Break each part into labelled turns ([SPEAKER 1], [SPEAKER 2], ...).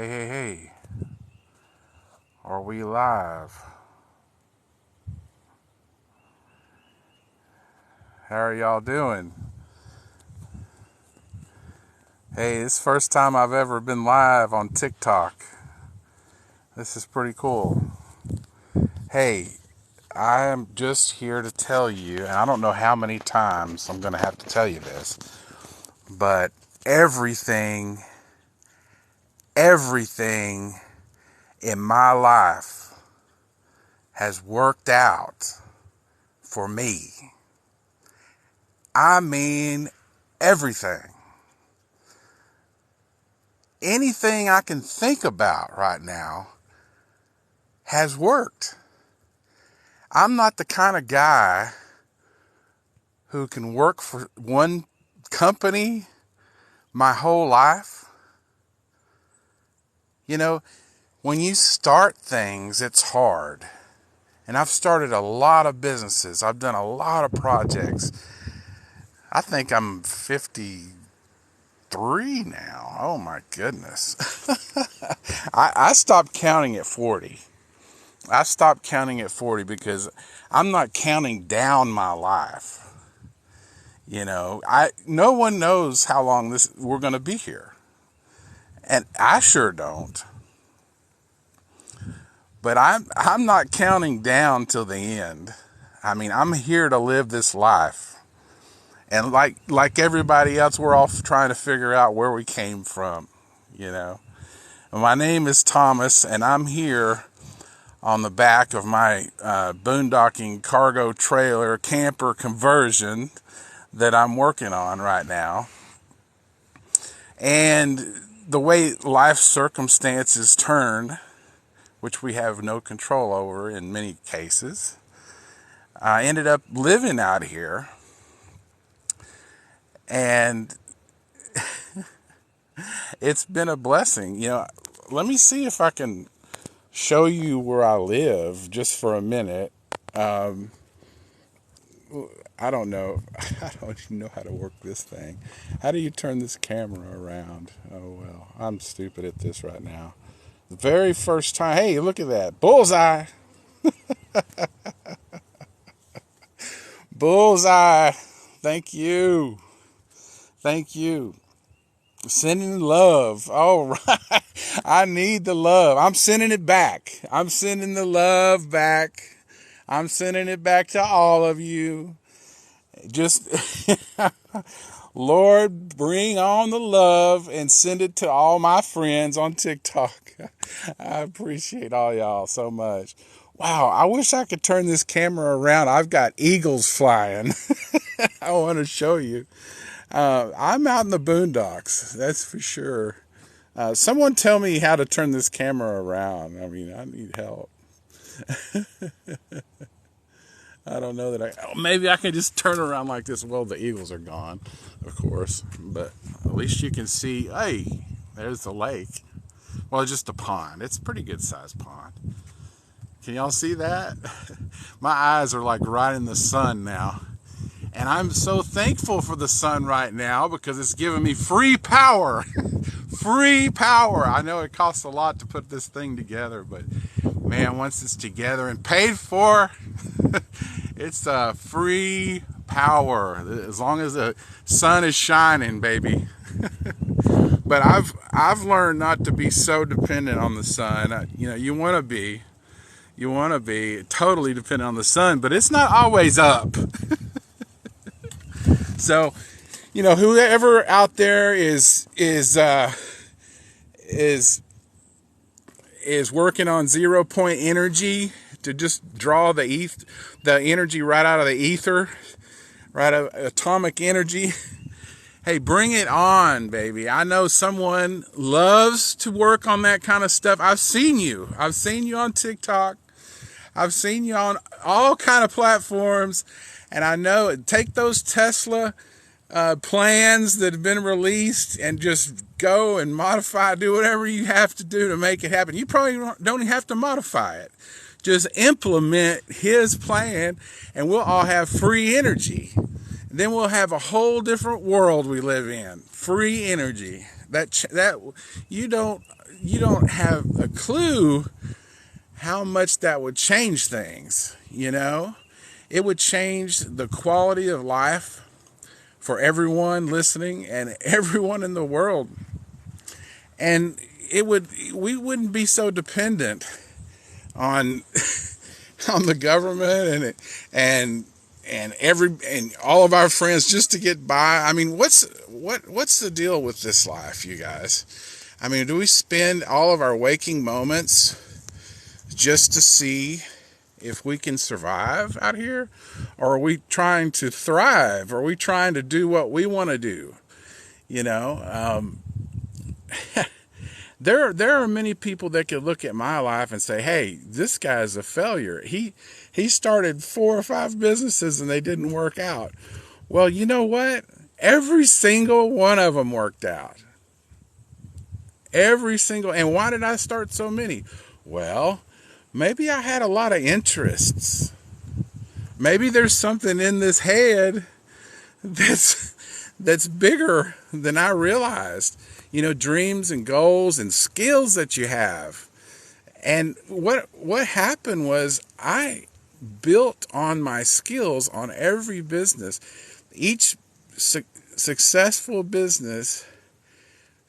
[SPEAKER 1] Hey, hey, hey. Are we live? How are y'all doing? Hey, it's the first time I've ever been live on TikTok. This is pretty cool. Hey, I am just here to tell you, and I don't know how many times I'm going to have to tell you this, but everything in my life has worked out for me. I mean, everything. Anything I can think about right now has worked. I'm not the kind of guy who can work for one company my whole life. You know, when you start things, it's hard. And I've started a lot of businesses. I've done a lot of projects. I think I'm 53 now. Oh my goodness. I stopped counting at 40. I stopped counting at 40 because I'm not counting down my life. You know, no one knows how long we're going to be here. And I sure don't. But I'm not counting down till the end. I mean, I'm here to live this life. And like everybody else, we're all trying to figure out where we came from, you know. My name is Thomas, and I'm here on the back of my Boondocking cargo trailer camper conversion that I'm working on right now. And the way life circumstances turn, which we have no control over in many cases, I ended up living out here. And it's been a blessing. You know, let me see if I can show you where I live just for a minute. I don't know. I don't even know how to work this thing. How do you turn this camera around? Oh, well, I'm stupid at this right now. The very first time. Hey, look at that. Bullseye. Bullseye. Thank you. Thank you. Sending love. All right. I need the love. I'm sending it back. I'm sending the love back. I'm sending it back to all of you. Just, Lord, bring on the love and send it to all my friends on TikTok. I appreciate all y'all so much. Wow, I wish I could turn this camera around. I've got eagles flying. I want to show you. I'm out in the boondocks, that's for sure. Someone tell me how to turn this camera around. I mean, I need help. I don't know that maybe I can just turn around like this. Well, the eagles are gone, of course, but at least you can see, hey, there's the lake. Well, just a pond. It's a pretty good sized pond. Can y'all see that? My eyes are like right in the sun now. And I'm so thankful for the sun right now because it's giving me free power. Free power. I know it costs a lot to put this thing together, but man, once it's together and paid for, it's free power. As long as the sun is shining, baby. But I've learned not to be so dependent on the sun. You know, you want to be totally dependent on the sun, but it's not always up. So, you know, whoever out there is working on 0-point energy to just draw the energy right out of the ether, right out of atomic energy. Hey, bring it on, baby. I know someone loves to work on that kind of stuff. I've seen you on TikTok. I've seen you on all kind of platforms. And I know, take those Tesla plans that have been released and just go and modify, do whatever you have to do to make it happen. You probably don't even have to modify it. Just implement his plan and we'll all have free energy. And then we'll have a whole different world we live in. Free energy. That you don't don't have a clue how much that would change things. It would change the quality of life for everyone listening and everyone in the world. And we wouldn't be so dependent on on the government and all of our friends just to get by. I mean, what's the deal with this life, you guys? I mean, do we spend all of our waking moments just to see if we can survive out here? Or are we trying to thrive? Are we trying to do what we want to do? There are many people that could look at my life and say, hey, this guy's a failure. He started 4 or 5 businesses and they didn't work out. Well, you know what? Every single one of them worked out. And why did I start so many? Well, maybe I had a lot of interests. Maybe there's something in this head that's bigger than I realized. Dreams and goals and skills that you have. And what happened was I built on my skills on every business. Each successful business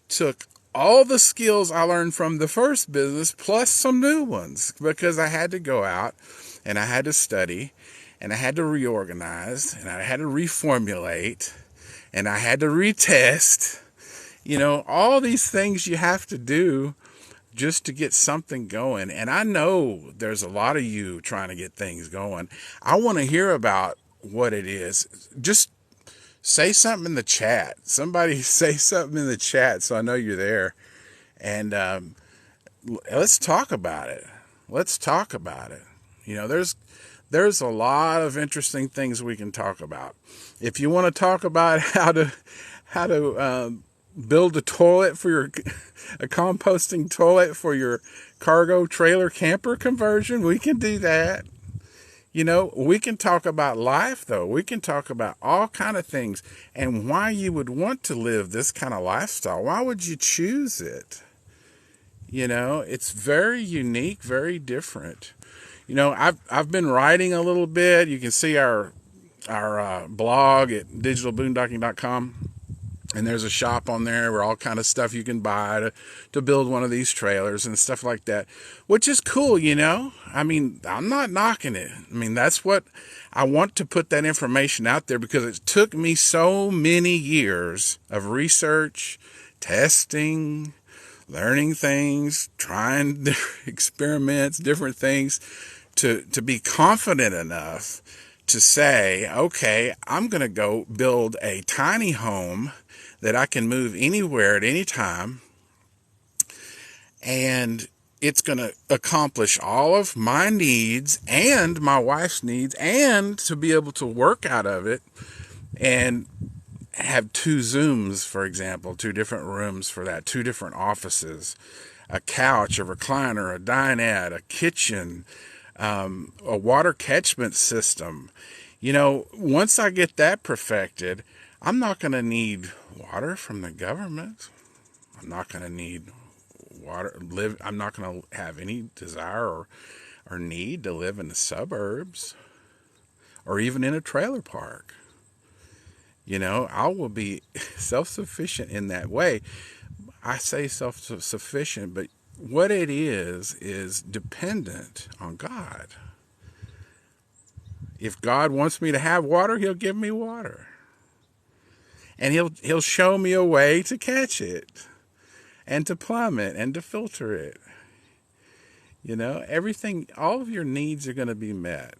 [SPEAKER 1] took all the skills I learned from the first business plus some new ones, because I had to go out and I had to study and I had to reorganize and I had to reformulate and I had to retest. All these things you have to do just to get something going. And I know there's a lot of you trying to get things going. I want to hear about what it is. Just say something in the chat. Somebody say something in the chat so I know you're there. And let's talk about it. There's a lot of interesting things we can talk about. If you want to talk about how to build a toilet for a composting toilet for your cargo trailer camper conversion, we can do that. We can talk about life, though. We can talk about all kind of things and why you would want to live this kind of lifestyle. Why would you choose it? It's very unique, very different. I've been writing a little bit. You can see our blog at digitalboondocking.com. And there's a shop on there where all kind of stuff you can buy to build one of these trailers and stuff like that, which is cool, I mean, I'm not knocking it. I mean, that's what I want to put that information out there, because it took me so many years of research, testing, learning things, trying experiments, different things to be confident enough to say, okay, I'm going to go build a tiny home that I can move anywhere at any time, and it's going to accomplish all of my needs and my wife's needs, and to be able to work out of it and have 2 Zooms, for example, 2 different rooms for that, 2 different offices, a couch, a recliner, a dinette, a kitchen, a water catchment system. Once I get that perfected, I'm not going to need water from the government. I'm not going to need I'm not going to have any desire or need to live in the suburbs or even in a trailer park. I will be self-sufficient in that way. I say self-sufficient, but what it is dependent on God. If God wants me to have water, He'll give me water. And he'll show me a way to catch it and to plumb it and to filter it. Everything, all of your needs are going to be met.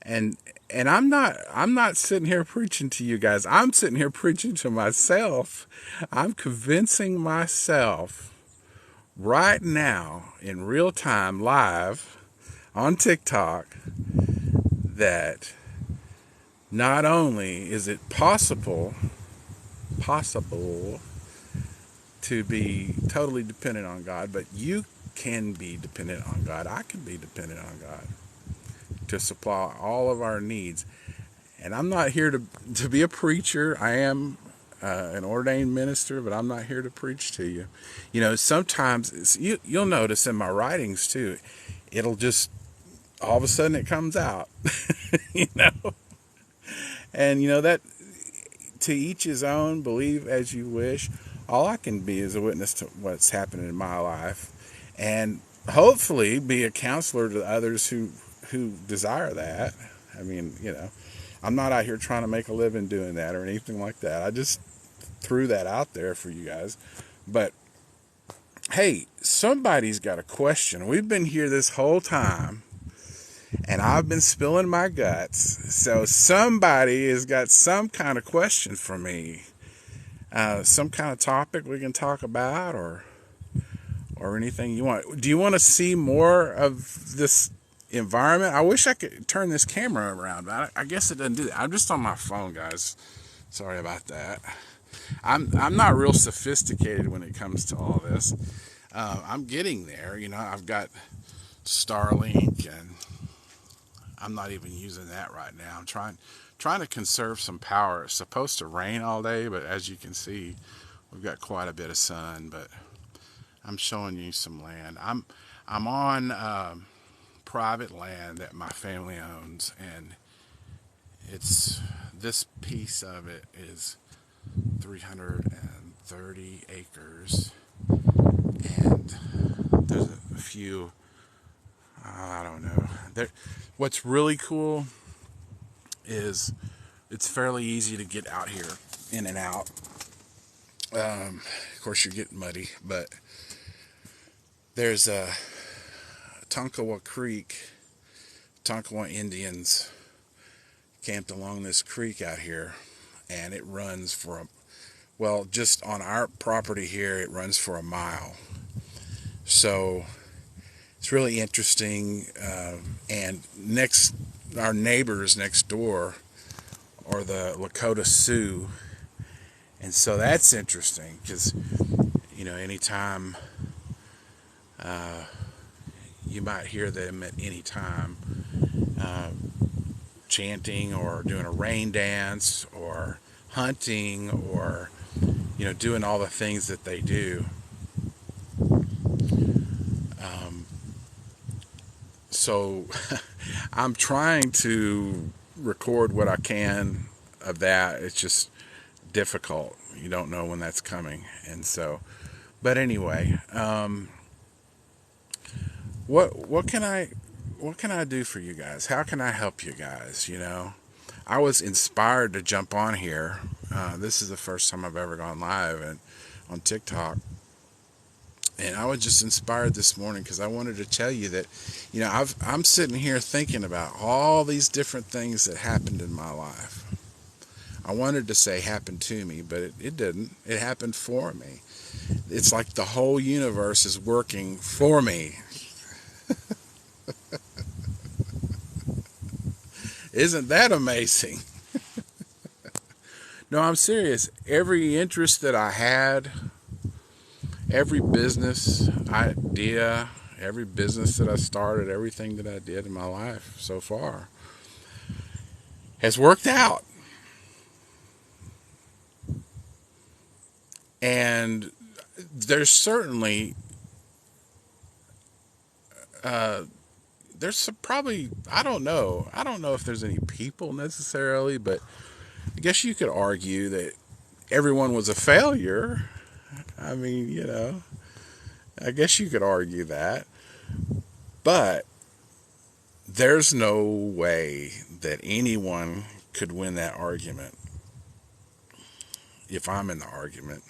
[SPEAKER 1] And I'm not sitting here preaching to you guys. I'm sitting here preaching to myself. I'm convincing myself right now in real time, live on TikTok, that not only is it possible to be totally dependent on God, but you can be dependent on God. I can be dependent on God to supply all of our needs. And I'm not here to be a preacher. I am an ordained minister, but I'm not here to preach to you. You know, sometimes you'll notice in my writings too, it'll just all of a sudden it comes out, you know, and you know that to each his own. Believe as you wish. All I can be is a witness to what's happening in my life, and hopefully be a counselor to others who desire that. I mean, you know, I'm not out here trying to make a living doing that or anything like that. I just threw that out there for you guys. But hey, somebody's got a question. We've been here this whole time, and I've been spilling my guts. So somebody has got some kind of question for me. Some kind of topic we can talk about, or anything you want. Do you want to see more of this environment? I wish I could turn this camera around, but I guess it doesn't do that. I'm just on my phone, guys. Sorry about that. I'm not real sophisticated when it comes to all this. I'm getting there. You know, I've got Starlink, and I'm not even using that right now. I'm trying to conserve some power. It's supposed to rain all day, but as you can see, we've got quite a bit of sun. But I'm showing you some land. I'm on private land that my family owns, and it's this piece of it is 330 acres, and there's a few, I don't know. What's really cool is it's fairly easy to get out here, in and out. Of course, you're getting muddy, but there's a Tonkawa Creek. Tonkawa Indians camped along this creek out here, and it runs for just on our property here, it runs for a mile. So it's really interesting. And our neighbors next door are the Lakota Sioux, and so that's interesting because, you know, anytime you might hear them at any time chanting or doing a rain dance or hunting or, you know, doing all the things that they do. So I'm trying to record what I can of that. It's just difficult. You don't know when that's coming. And so, but anyway, what can I do for you guys? How can I help you guys? You know, I was inspired to jump on here. This is the first time I've ever gone live and on TikTok. And I was just inspired this morning because I wanted to tell you that, you know, I'm sitting here thinking about all these different things that happened in my life. I wanted to say happened to me, but it didn't. It happened for me. It's like the whole universe is working for me. Isn't that amazing? No, I'm serious. Every interest that I had, every business idea, every business that I started, everything that I did in my life so far has worked out. And there's certainly, there's probably, I don't know if there's any people necessarily, but I guess you could argue that everyone was a failure. I mean, you know, I guess you could argue that. But there's no way that anyone could win that argument if I'm in the argument.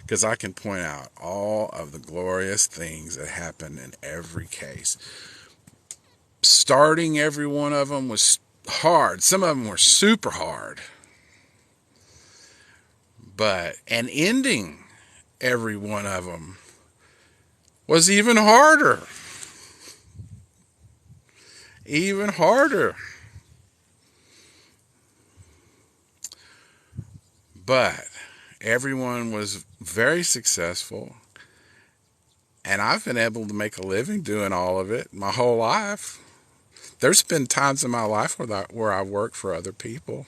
[SPEAKER 1] Because I can point out all of the glorious things that happen in every case. Starting every one of them was hard. Some of them were super hard. And ending every one of them was even harder. Even harder. But everyone was very successful, and I've been able to make a living doing all of it my whole life. There's been times in my life where I worked for other people,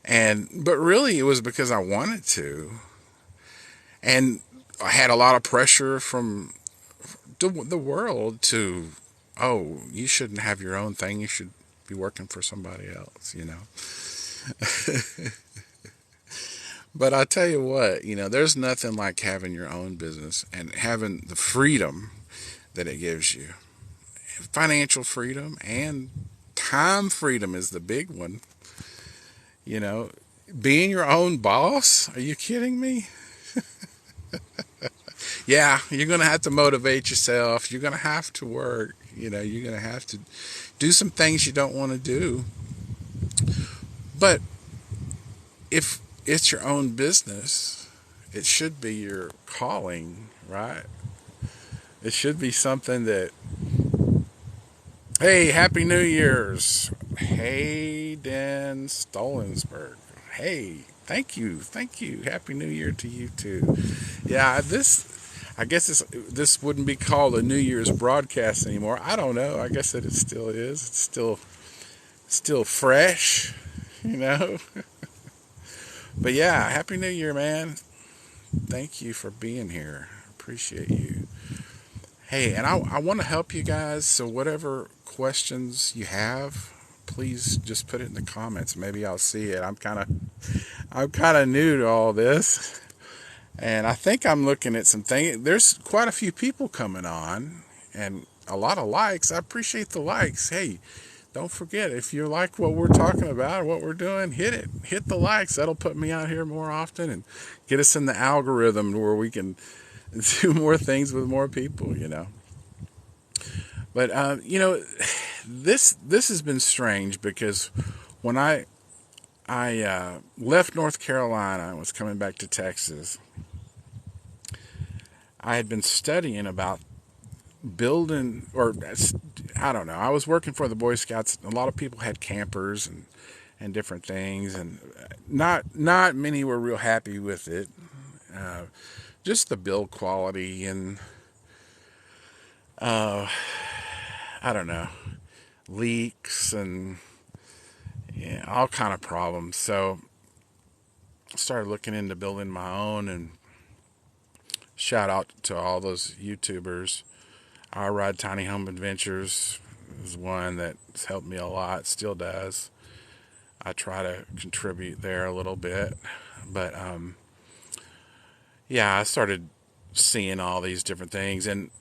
[SPEAKER 1] But really, it was because I wanted to, and I had a lot of pressure from the world to, oh, you shouldn't have your own thing. You should be working for somebody else, you know. But I tell you what, there's nothing like having your own business and having the freedom that it gives you. Financial freedom and time freedom is the big one. You know, being your own boss, are you kidding me? Yeah, you're going to have to motivate yourself. You're going to have to work. You're going to have to do some things you don't want to do. But if it's your own business, it should be your calling, right? It should be something that, hey, Happy New Year's. Hey, Dan Stolensberg. Hey, thank you. Thank you. Happy New Year to you, too. Yeah, I guess this wouldn't be called a New Year's broadcast anymore. I don't know. I guess it still is. It's still fresh, you know. But yeah, Happy New Year, man. Thank you for being here. Appreciate you. Hey, and I want to help you guys. So whatever questions you have, please just put it in the comments. Maybe I'll see it. I'm kind of new to all this. And I think I'm looking at some things. There's quite a few people coming on and a lot of likes. I appreciate the likes. Hey, don't forget, if you like what we're talking about, what we're doing, hit it. Hit the likes. That'll put me out here more often and get us in the algorithm where we can do more things with more people, But, this has been strange because when I left North Carolina and was coming back to Texas, I had been studying about building, or I don't know. I was working for the Boy Scouts. A lot of people had campers and different things, and not many were real happy with it. Just the build quality and I don't know, leaks and all kind of problems. So I started looking into building my own, and shout out to all those YouTubers. I Ride Tiny Home Adventures is one that's helped me a lot, still does. I try to contribute there a little bit. But yeah, I started seeing all these different things. And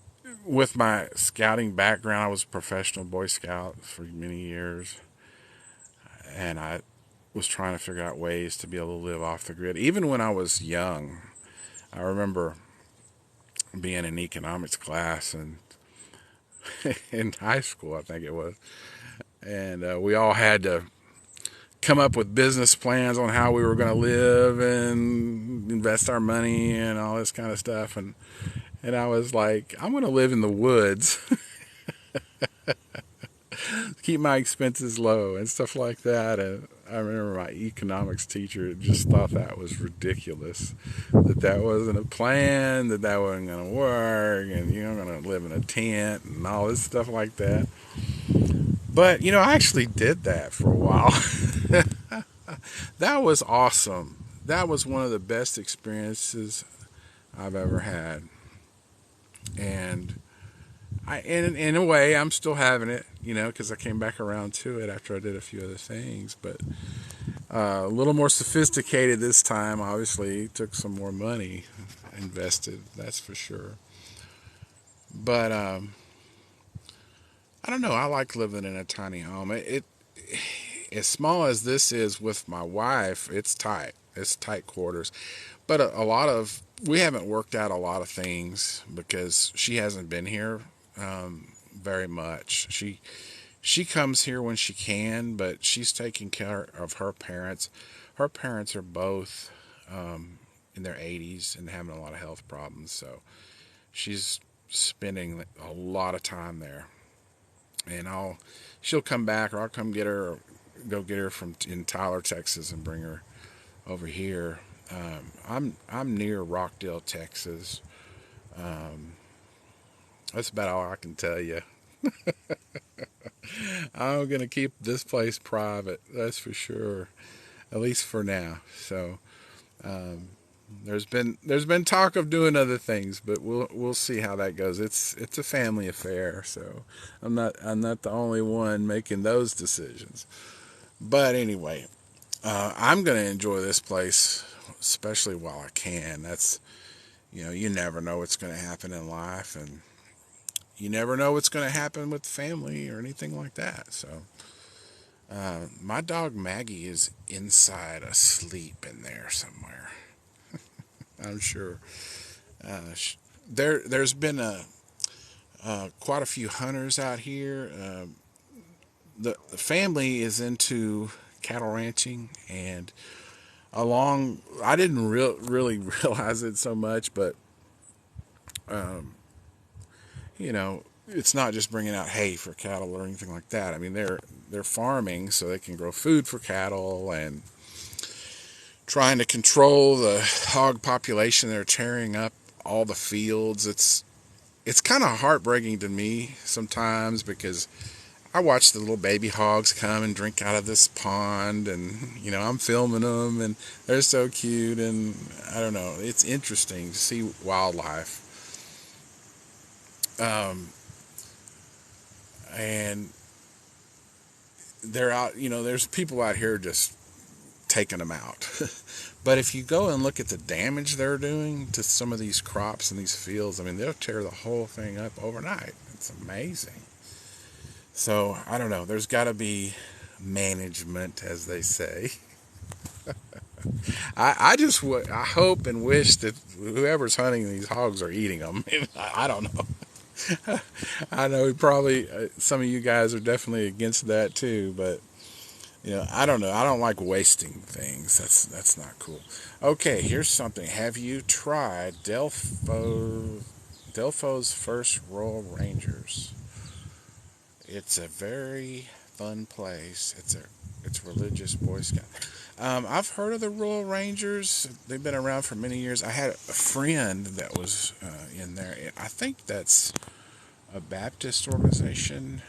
[SPEAKER 1] with my scouting background, I was a professional Boy Scout for many years. And I was trying to figure out ways to be able to live off the grid. Even when I was young, I remember being in economics class and in high school, I think it was. And we all had to come up with business plans on how we were going to live and invest our money and all this kind of stuff. And I was like, I'm going to live in the woods, keep my expenses low and stuff like that. And I remember my economics teacher just thought that was ridiculous, that wasn't a plan, that wasn't going to work, and you're going to live in a tent and all this stuff like that. But, I actually did that for a while. That was awesome. That was one of the best experiences I've ever had. And in a way, I'm still having it, because I came back around to it after I did a few other things. But a little more sophisticated this time, obviously. Took some more money invested, that's for sure. But I don't know. I like living in a tiny home. It as small as this is with my wife, it's tight. It's tight quarters. But we haven't worked out a lot of things because she hasn't been here very much. She comes here when she can, but she's taking care of her parents. Her parents are both in their 80s and having a lot of health problems, so she's spending a lot of time there. And she'll come back, or I'll come get her, or go get her from in Tyler, Texas, and bring her over here. I'm near Rockdale, Texas. That's about all I can tell you. I'm gonna keep this place private, that's for sure. at least for now. So there's been talk of doing other things, but we'll see how that goes. It's a family affair, so I'm not the only one making those decisions. But anyway, I'm gonna enjoy this place, especially while I can. That's you never know what's gonna happen in life, and you never know what's gonna happen with family or anything like that. So my dog Maggie is inside asleep in there somewhere. I'm sure. There's been quite a few hunters out here. The family is into cattle ranching, and I didn't really realize it so much, but it's not just bringing out hay for cattle or anything like that. I mean, they're farming so they can grow food for cattle and trying to control the hog population. They're tearing up all the fields. It's kind of heartbreaking to me sometimes because I watch the little baby hogs come and drink out of this pond, and I'm filming them, and they're so cute, and I don't know, it's interesting to see wildlife. And they're out, there's people out here just taking them out. But if you go and look at the damage they're doing to some of these crops and these fields, I mean, they'll tear the whole thing up overnight. It's amazing. So, I don't know. There's got to be management, as they say. I hope and wish that whoever's hunting these hogs are eating them. I don't know. I know probably some of you guys are definitely against that too, but I don't know. I don't like wasting things. That's not cool. Okay, here's something. Have you tried Delfo's First Royal Rangers? It's a very fun place. It's religious Boy Scout. I've heard of the Royal Rangers. They've been around for many years. I had a friend that was in there. I think that's a Baptist organization,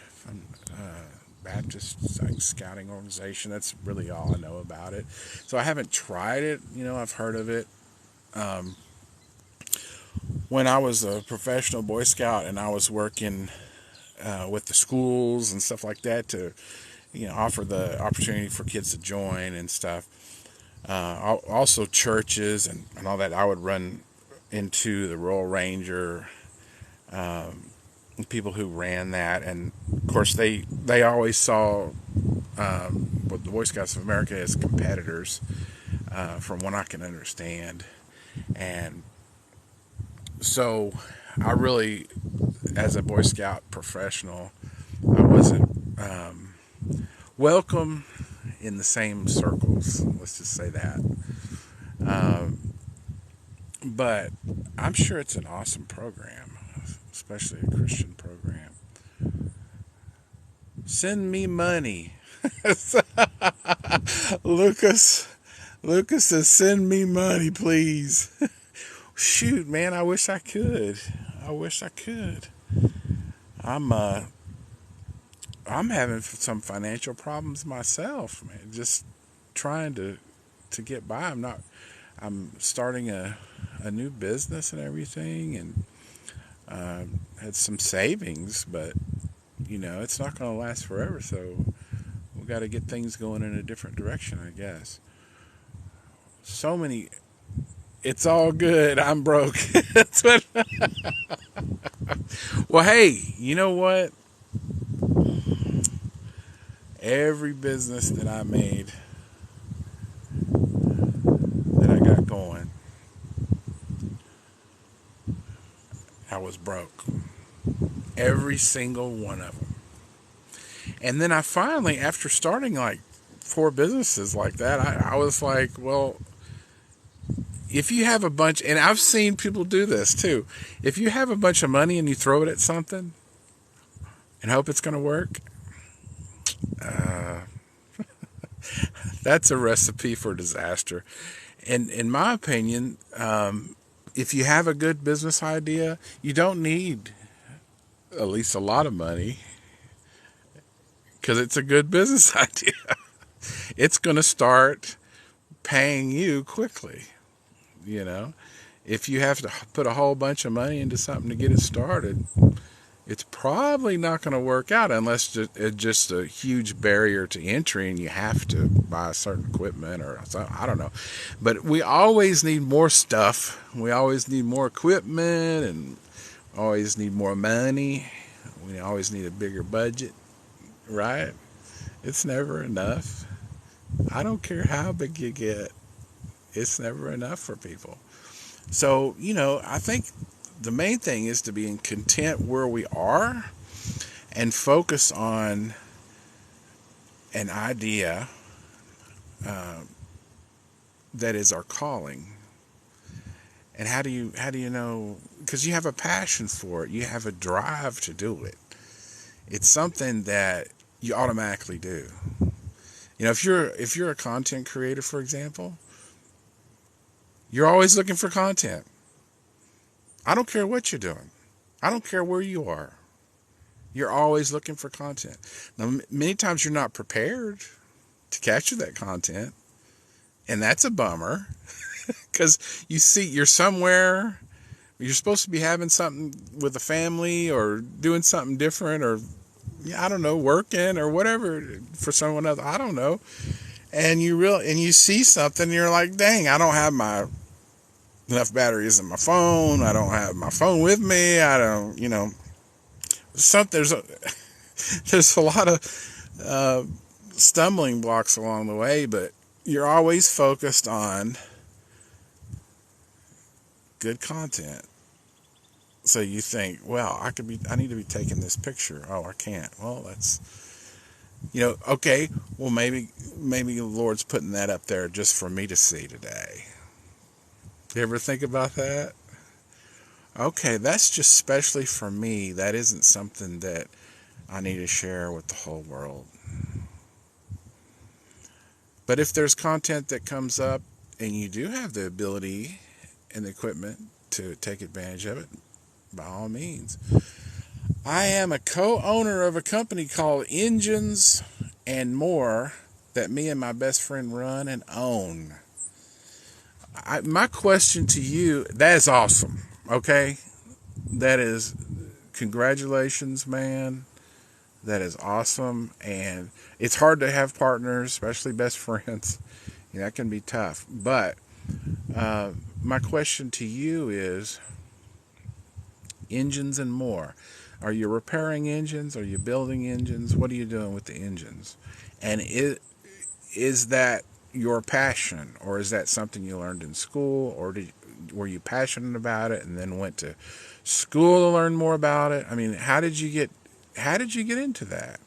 [SPEAKER 1] Baptist scouting organization. That's really all I know about it. So I haven't tried it. I've heard of it. When I was a professional Boy Scout and I was working with the schools and stuff like that to, offer the opportunity for kids to join and stuff. Also churches and all that. I would run into the Royal Ranger people who ran that, and of course they always saw what the Boy Scouts of America as competitors, from what I can understand. And so I really, as a Boy Scout professional, I wasn't welcome in the same circles. Let's just say that. But I'm sure it's an awesome program, especially a Christian program. Send me money. Lucas says, send me money, please. Shoot, man, I wish I could. I'm having some financial problems myself, man. Just trying to get by. I'm starting a new business and everything, and had some savings, but it's not going to last forever. So we got to get things going in a different direction, I guess. So many. It's all good. I'm broke. That's what. Well, hey, you know what? Every business that I made, that I got going, I was broke. Every single one of them. And then I finally, after starting like 4 businesses like that, I was like, well, if you have a bunch, and I've seen people do this too, if you have a bunch of money and you throw it at something and hope it's going to work, that's a recipe for disaster. And in my opinion, if you have a good business idea, you don't need at least a lot of money, because it's a good business idea. It's going to start. paying you quickly. You know, if you have to put a whole bunch of money into something to get it started, it's probably not going to work out unless it's just a huge barrier to entry and you have to buy certain equipment or something. I don't know. But we always need more stuff. We always need more equipment and always need more money. We always need a bigger budget, right? It's never enough. I don't care how big you get. It's never enough for people. So, I think the main thing is to be content where we are and focus on an idea that is our calling. And how do you know? Because you have a passion for it, you have a drive to do it. It's something that you automatically do. If you're a content creator, for example, you're always looking for content. I don't care what you're doing. I don't care where you are. You're always looking for content. Now, many times you're not prepared to capture that content, and that's a bummer because you're somewhere, you're supposed to be having something with a family or doing something different or, I don't know, working or whatever for someone else. I don't know. And you see something, and you're like, dang, I don't have enough batteries in my phone. I don't have my phone with me. I don't, there's a lot of stumbling blocks along the way, but you're always focused on good content. So you think, well, I need to be taking this picture. Oh, I can't. Well, that's, okay. Well, maybe the Lord's putting that up there just for me to see today. You ever think about that? Okay, that's just specially for me. That isn't something that I need to share with the whole world. But if there's content that comes up and you do have the ability and the equipment to take advantage of it, by all means. I am a co-owner of a company called Engines and More that me and my best friend run and own. My question to you, that is awesome, okay? That is, congratulations, man. That is awesome, and it's hard to have partners, especially best friends. That can be tough. But my question to you is, Engines and More. Are you repairing engines? Are you building engines? What are you doing with the engines? And is that your passion, or is that something you learned in school, or were you passionate about it and then went to school to learn more about it? I mean, how did you get into that?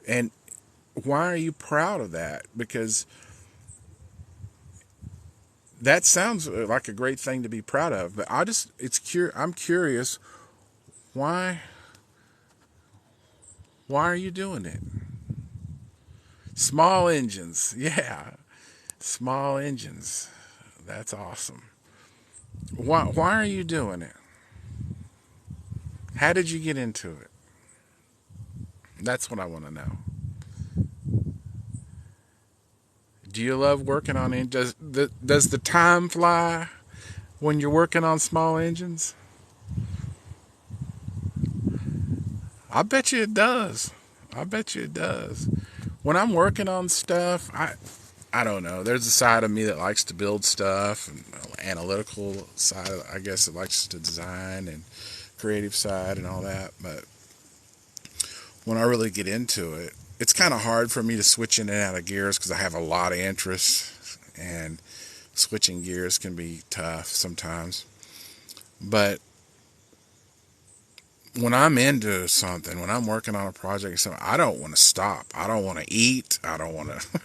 [SPEAKER 1] And why are you proud of that? Because that sounds like a great thing to be proud of, but I'm curious, why are you doing it? Small engines, yeah. Small engines. That's awesome. Why are you doing it? How did you get into it? That's what I want to know. Do you love working on it? Does the time fly when you're working on small engines? I bet you it does. I bet you it does. When I'm working on stuff, I don't know. There's a side of me that likes to build stuff, and analytical side, I guess, that likes to design, and creative side and all that. But when I really get into it, it's kind of hard for me to switch in and out of gears because I have a lot of interests, and switching gears can be tough sometimes. But when I'm into something, when I'm working on a project or something, I don't want to stop. I don't want to eat. I don't want to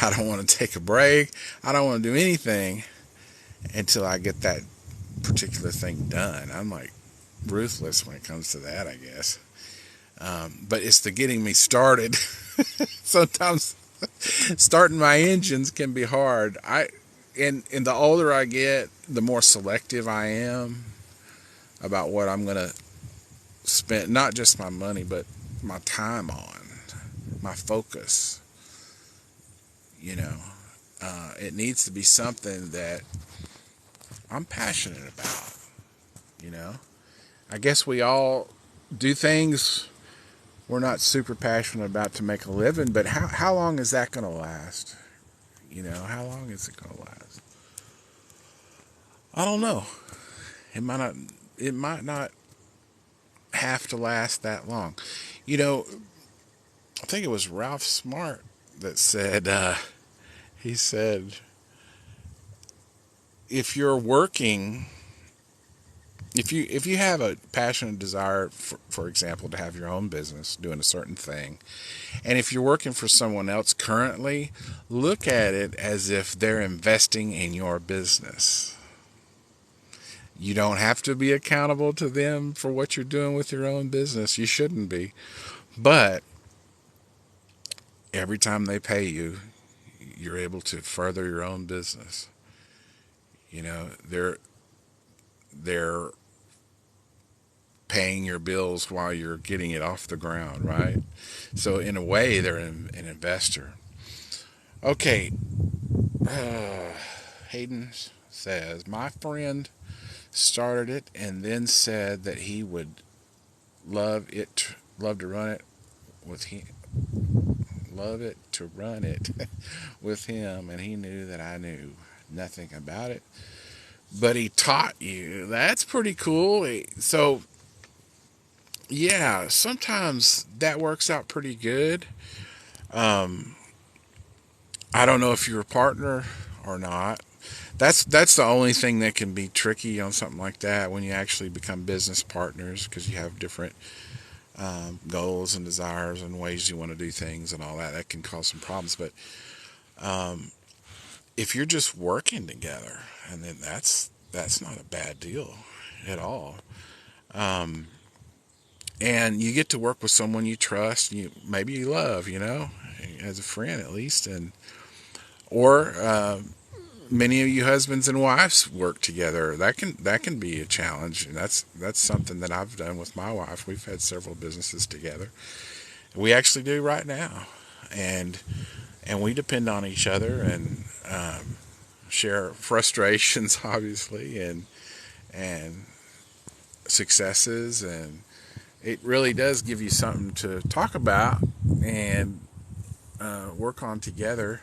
[SPEAKER 1] I don't want to take a break. I don't want to do anything until I get that particular thing done. I'm like ruthless when it comes to that, I guess. But it's the getting me started. Sometimes starting my engines can be hard. And the older I get, the more selective I am about what I'm going to spend, not just my money, but my time on, my focus. You know, it needs to be something that I'm passionate about. You know, I guess we all do things we're not super passionate about to make a living, but how long is that going to last? You know, how long is it going to last? I don't know. It might not. It might not have to last that long. You know, I think it was Ralph Smart that said. He said, if you're working, if you have a passion and desire, for example, to have your own business doing a certain thing, and if you're working for someone else currently, look at it as if they're investing in your business. You don't have to be accountable to them for what you're doing with your own business. You shouldn't be. But every time they pay you, you're able to further your own business. You know, they're paying your bills while you're getting it off the ground, right? So in a way, they're an investor. Okay, Hayden says, my friend started it and then said that he would love to run it with him, love it to run it with him, and he knew that I knew nothing about it, but he taught you. That's pretty cool. So yeah, sometimes that works out pretty good. I don't know if you're a partner or not. That's the only thing that can be tricky on something like that, when you actually become business partners, because you have different goals and desires and ways you want to do things and all that. That can cause some problems. But if you're just working together, and then that's not a bad deal at all. And you get to work with someone you trust, maybe you love, as a friend at least, or many of you husbands and wives work together. That can be a challenge, and that's something that I've done with my wife. We've had several businesses together. We actually do right now, and we depend on each other and share frustrations, obviously, and successes, and it really does give you something to talk about and work on together.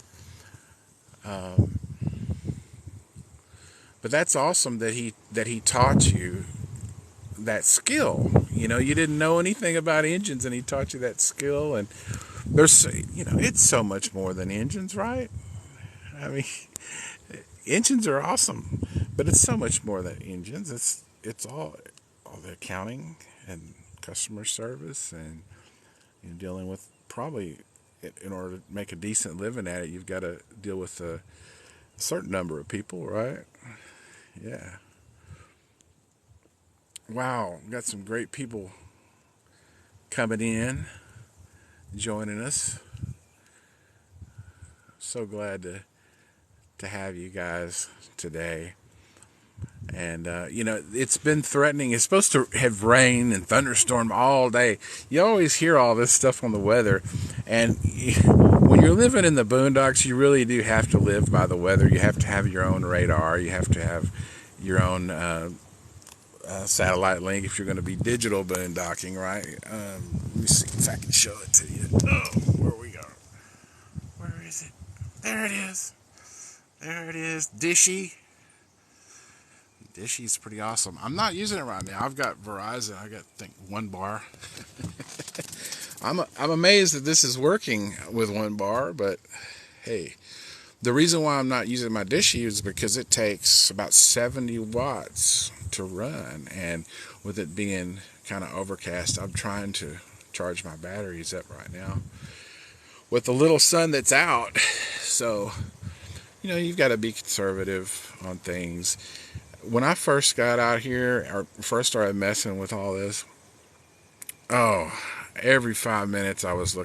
[SPEAKER 1] But that's awesome that he taught you that skill. You didn't know anything about engines, and he taught you that skill. And there's, it's so much more than engines, right? I mean, engines are awesome, but it's so much more than engines. It's all the accounting and customer service, and dealing with, probably, in order to make a decent living at it, you've got to deal with a certain number of people, right? Yeah. Wow, got some great people coming in, joining us. So glad to have you guys today. And it's been threatening. It's supposed to have rain and thunderstorm all day. You always hear all this stuff on the weather, and when you're living in the boondocks, you really do have to live by the weather. You have to have your own radar. You have to have your own satellite link if you're going to be digital boondocking, right? Let me see if I can show it to you. Oh, where we go? Where is it? There it is. There it is. Dishy's pretty awesome. I'm not using it right now. I've got Verizon. I got, I think, 1 bar. I'm amazed that this is working with 1 bar, but hey, the reason why I'm not using my Dishy is because it takes about 70 watts to run, and with it being kind of overcast, I'm trying to charge my batteries up right now with the little sun that's out. So, you've got to be conservative on things. When I first got out here, or first started messing with all this, every 5 minutes I was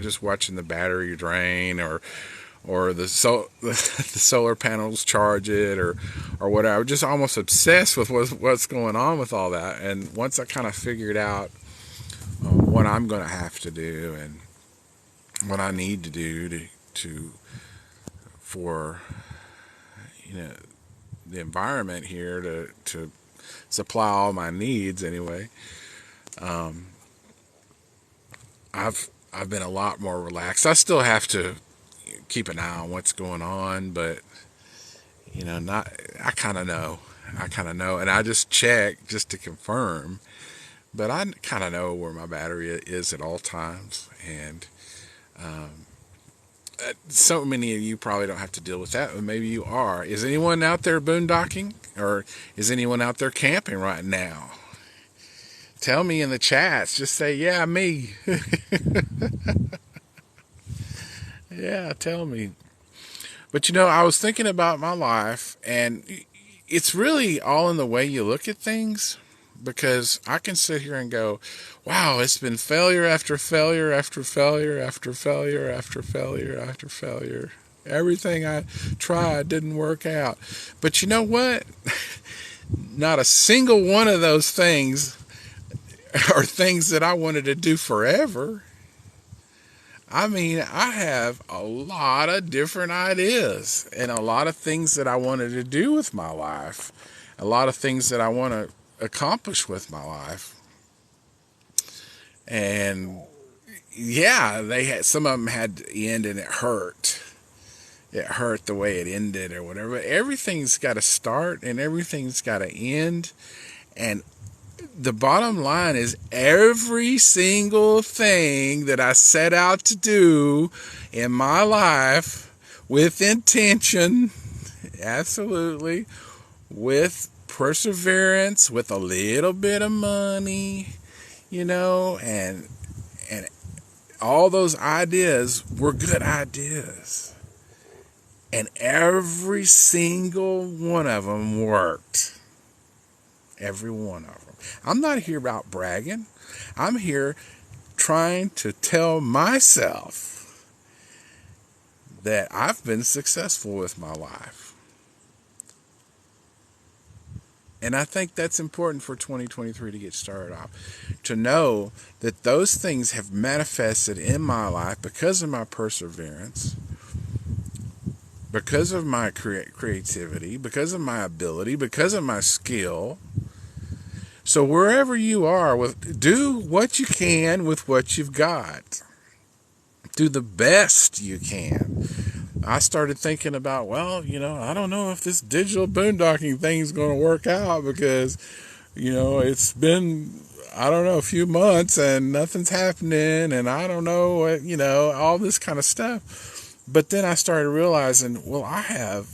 [SPEAKER 1] just watching the battery drain, or the solar panels charge it, or whatever. I was just almost obsessed with what's going on with all that. And once I kind of figured out what I'm going to have to do and what I need to do to for, you know, the environment here to supply all my needs anyway. I've been a lot more relaxed. I still have to keep an eye on what's going on, but not. I kind of know, and I just check just to confirm. But I kind of know where my battery is at all times, and so many of you probably don't have to deal with that, but maybe you are. Is anyone out there boondocking, or is anyone out there camping right now? Tell me in the chats. Just say, yeah, me. Yeah, tell me. But I was thinking about my life, and it's really all in the way you look at things, because I can sit here and go, wow, it's been failure after failure after failure after failure after failure after failure. Everything I tried didn't work out. But you know what? Not a single one of those things are things that I wanted to do forever. I mean, I have a lot of different ideas and a lot of things that I wanted to do with my life. A lot of things that I want to accomplish with my life. And yeah, some of them had to end, and it hurt. It hurt the way it ended or whatever. But everything's got to start and everything's got to end. And the bottom line is, every single thing that I set out to do in my life with intention, absolutely, with perseverance, with a little bit of money, and all those ideas were good ideas. And every single one of them worked. Every one of them. I'm not here about bragging. I'm here trying to tell myself that I've been successful with my life. And I think that's important for 2023 to get started off. To know that those things have manifested in my life because of my perseverance, because of my creativity, because of my ability, because of my skill. So wherever you are, do what you can with what you've got. Do the best you can. I started thinking about, I don't know if this digital boondocking thing is going to work out, because, it's been, a few months and nothing's happening, and I don't know what, all this kind of stuff. But then I started realizing, I have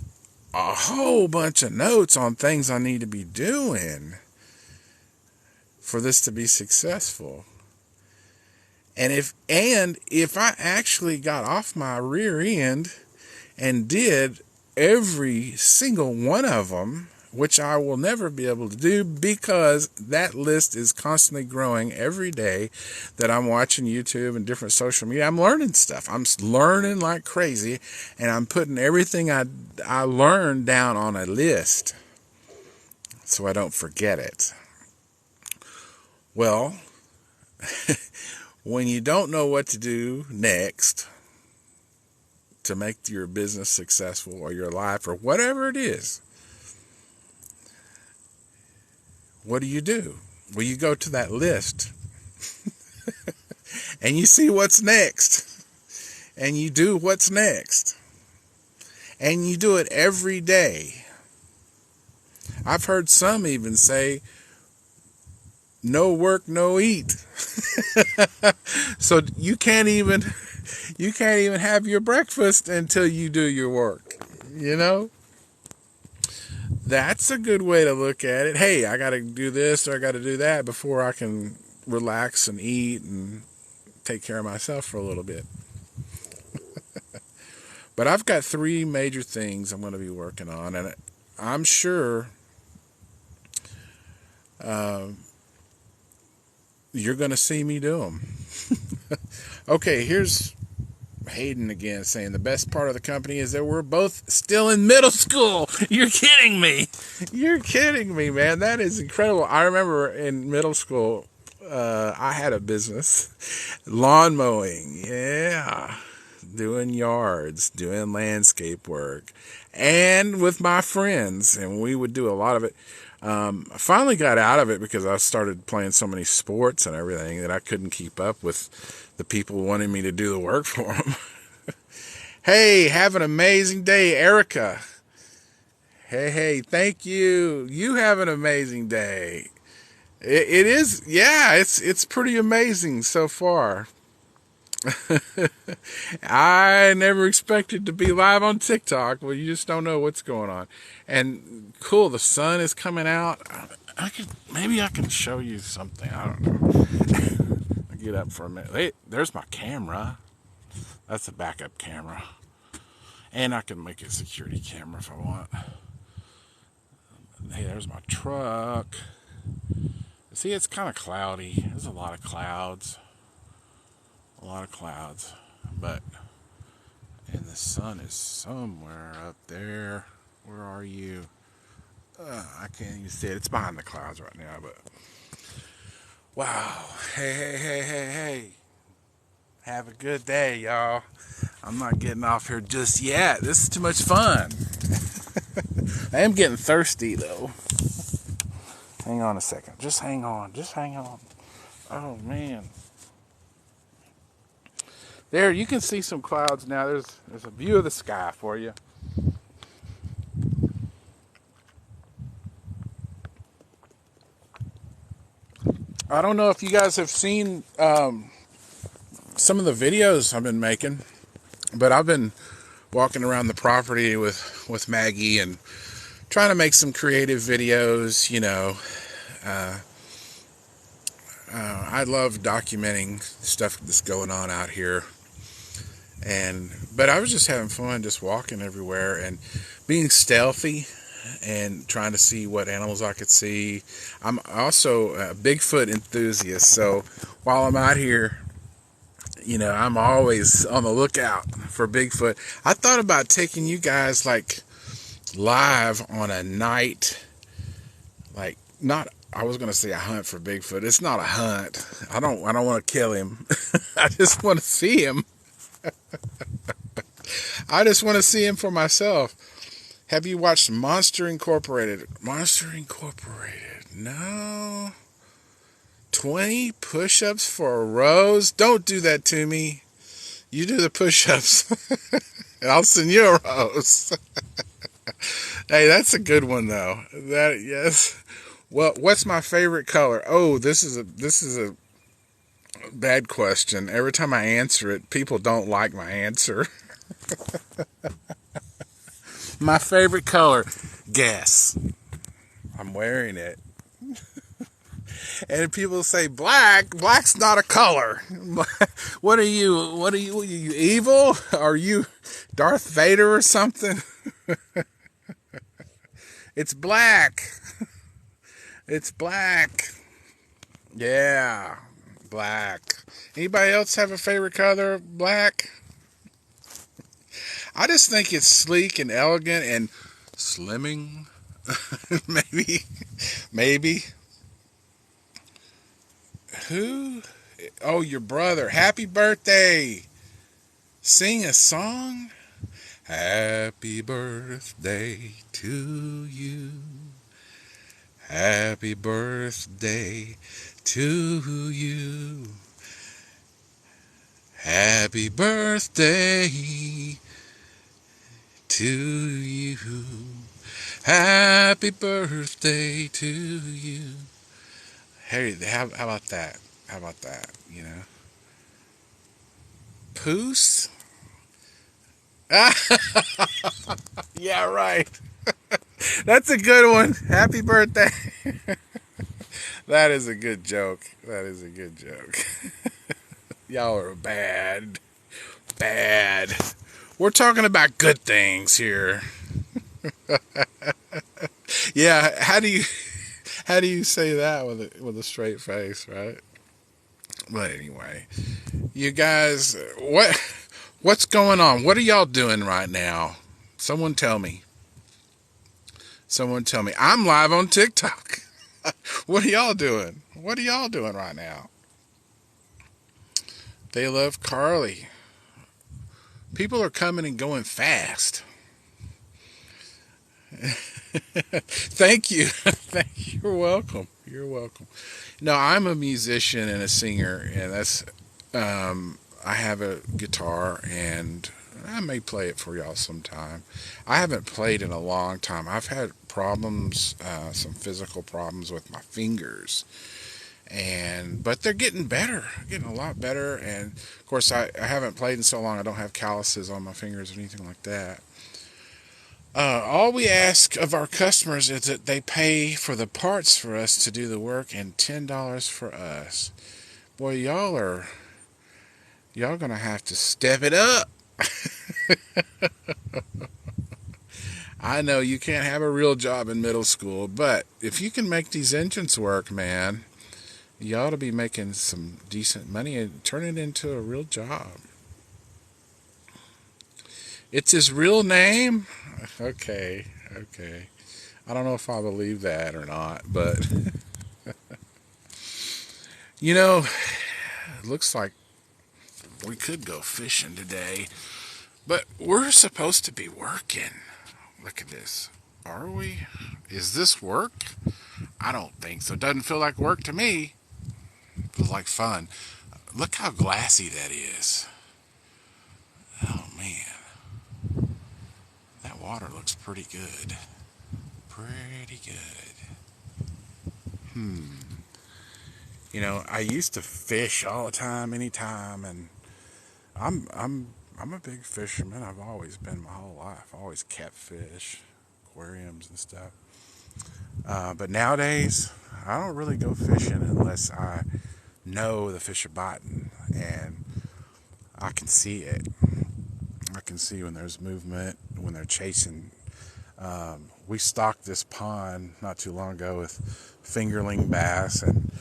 [SPEAKER 1] a whole bunch of notes on things I need to be doing for this to be successful. And if I actually got off my rear end and did every single one of them, which I will never be able to do, because that list is constantly growing every day that I'm watching YouTube and different social media. I'm learning stuff. I'm learning like crazy, and I'm putting everything I learned down on a list so I don't forget it. Well, when you don't know what to do next to make your business successful, or your life, or whatever it is, what do? Well, you go to that list and you see what's next, and you do what's next, and you do it every day. I've heard some even say, no work, no eat. So you can't even have your breakfast until you do your work. That's a good way to look at it. Hey, I got to do this or I got to do that before I can relax and eat and take care of myself for a little bit. But I've got 3 major things I'm going to be working on, and I'm sure you're going to see me do them. Okay, here's Hayden again saying, the best part of the company is that we're both still in middle school. You're kidding me. You're kidding me, man. That is incredible. I remember in middle school, I had a business, lawn mowing. Yeah. doing yards, doing landscape work, and with my friends, and we would do a lot of it. I finally got out of it because I started playing so many sports and everything that I couldn't keep up with the people wanting me to do the work for them. Hey, have an amazing day, Erica. Hey, thank you. You have an amazing day. It is, yeah, it's pretty amazing so far. I never expected to be live on TikTok. Well, you just don't know what's going on. And cool, the sun is coming out. Maybe I can show you something. I don't know. I'll get up for a minute. Hey, there's my camera. That's a backup camera. And I can make it a security camera if I want. Hey, there's my truck. See, it's kind of cloudy. There's a lot of clouds. But, and the sun is somewhere up there. Where are you? I can't even see it. It's behind the clouds right now, but wow. Hey. Have a good day, y'all. I'm not getting off here just yet. This is too much fun. I am getting thirsty, though. Hang on a second. Just hang on. Oh, man. There, you can see some clouds now. There's a view of the sky for you. I don't know if you guys have seen some of the videos I've been making, but I've been walking around the property with Maggie and trying to make some creative videos, you know. I love documenting stuff that's going on out here. But I was just having fun just walking everywhere and being stealthy and trying to see what animals I could see. I'm also a Bigfoot enthusiast, so while I'm out here, you know, I'm always on the lookout for Bigfoot. I thought about taking you guys like live on a night, like I was gonna say a hunt for Bigfoot. It's not a hunt. I don't want to kill him. I just want to see him. I just want to see him for myself. Have you watched Monster Incorporated? No. 20 push-ups for a rose? Don't do that to me. You do the push-ups. And I'll send you a rose. Hey, that's a good one, though. Yes. Well, what's my favorite color? Oh, this is a bad question. Every time I answer it, people don't like my answer. My favorite color, guess. I'm wearing it. And people say black. Black's not a color. What are you? Are you evil? Are you Darth Vader or something? It's black. It's black. Yeah, black. Anybody else have a favorite color? Black? I just think it's sleek and elegant and slimming. Maybe. Who? Oh, your brother. Happy birthday. Sing a song. Happy birthday to you. Happy birthday to you. Happy birthday to you. Happy birthday to you. Hey, how about that? How about that, you know? Poos? Yeah, right. That's a good one. Happy birthday. That is a good joke. Y'all are bad. We're talking about good things here. Yeah, how do you say that with a straight face, right? But anyway, you guys, what's going on? What are y'all doing right now? Someone tell me. I'm live on TikTok. What are y'all doing? Right now? They love Carly. people are coming and going fast. Thank you. Thank you. You're welcome. You're welcome. No, I'm a musician and a singer, and I have a guitar, and I may play it for y'all sometime. I haven't played in a long time. I've had problems, some physical problems with my fingers, but they're getting better, getting a lot better. And of course, I haven't played in so long. I don't have calluses on my fingers or anything like that. All we ask of our customers is that they pay for the parts for us to do the work and $10 for us. Boy, y'all gonna have to step it up. I know you can't have a real job in middle school, but if you can make these engines work, man, you ought to be making some decent money and turn it into a real job. It's his real name? Okay, okay. I don't know if I believe that or not, but you know, it looks like we could go fishing today, but we're supposed to be working. Look at this. Are we? Is this work? I don't think so. Doesn't feel like work to me. Feels like fun. Look how glassy that is. Oh man, that water looks pretty good. Pretty good. You know, I used to fish all the time, anytime, and I'm a big fisherman. I've always been my whole life. I always kept fish, aquariums and stuff. But nowadays, I don't really go fishing unless I know the fish are biting and I can see it. I can see when there's movement, when they're chasing. We stocked this pond not too long ago with fingerling bass and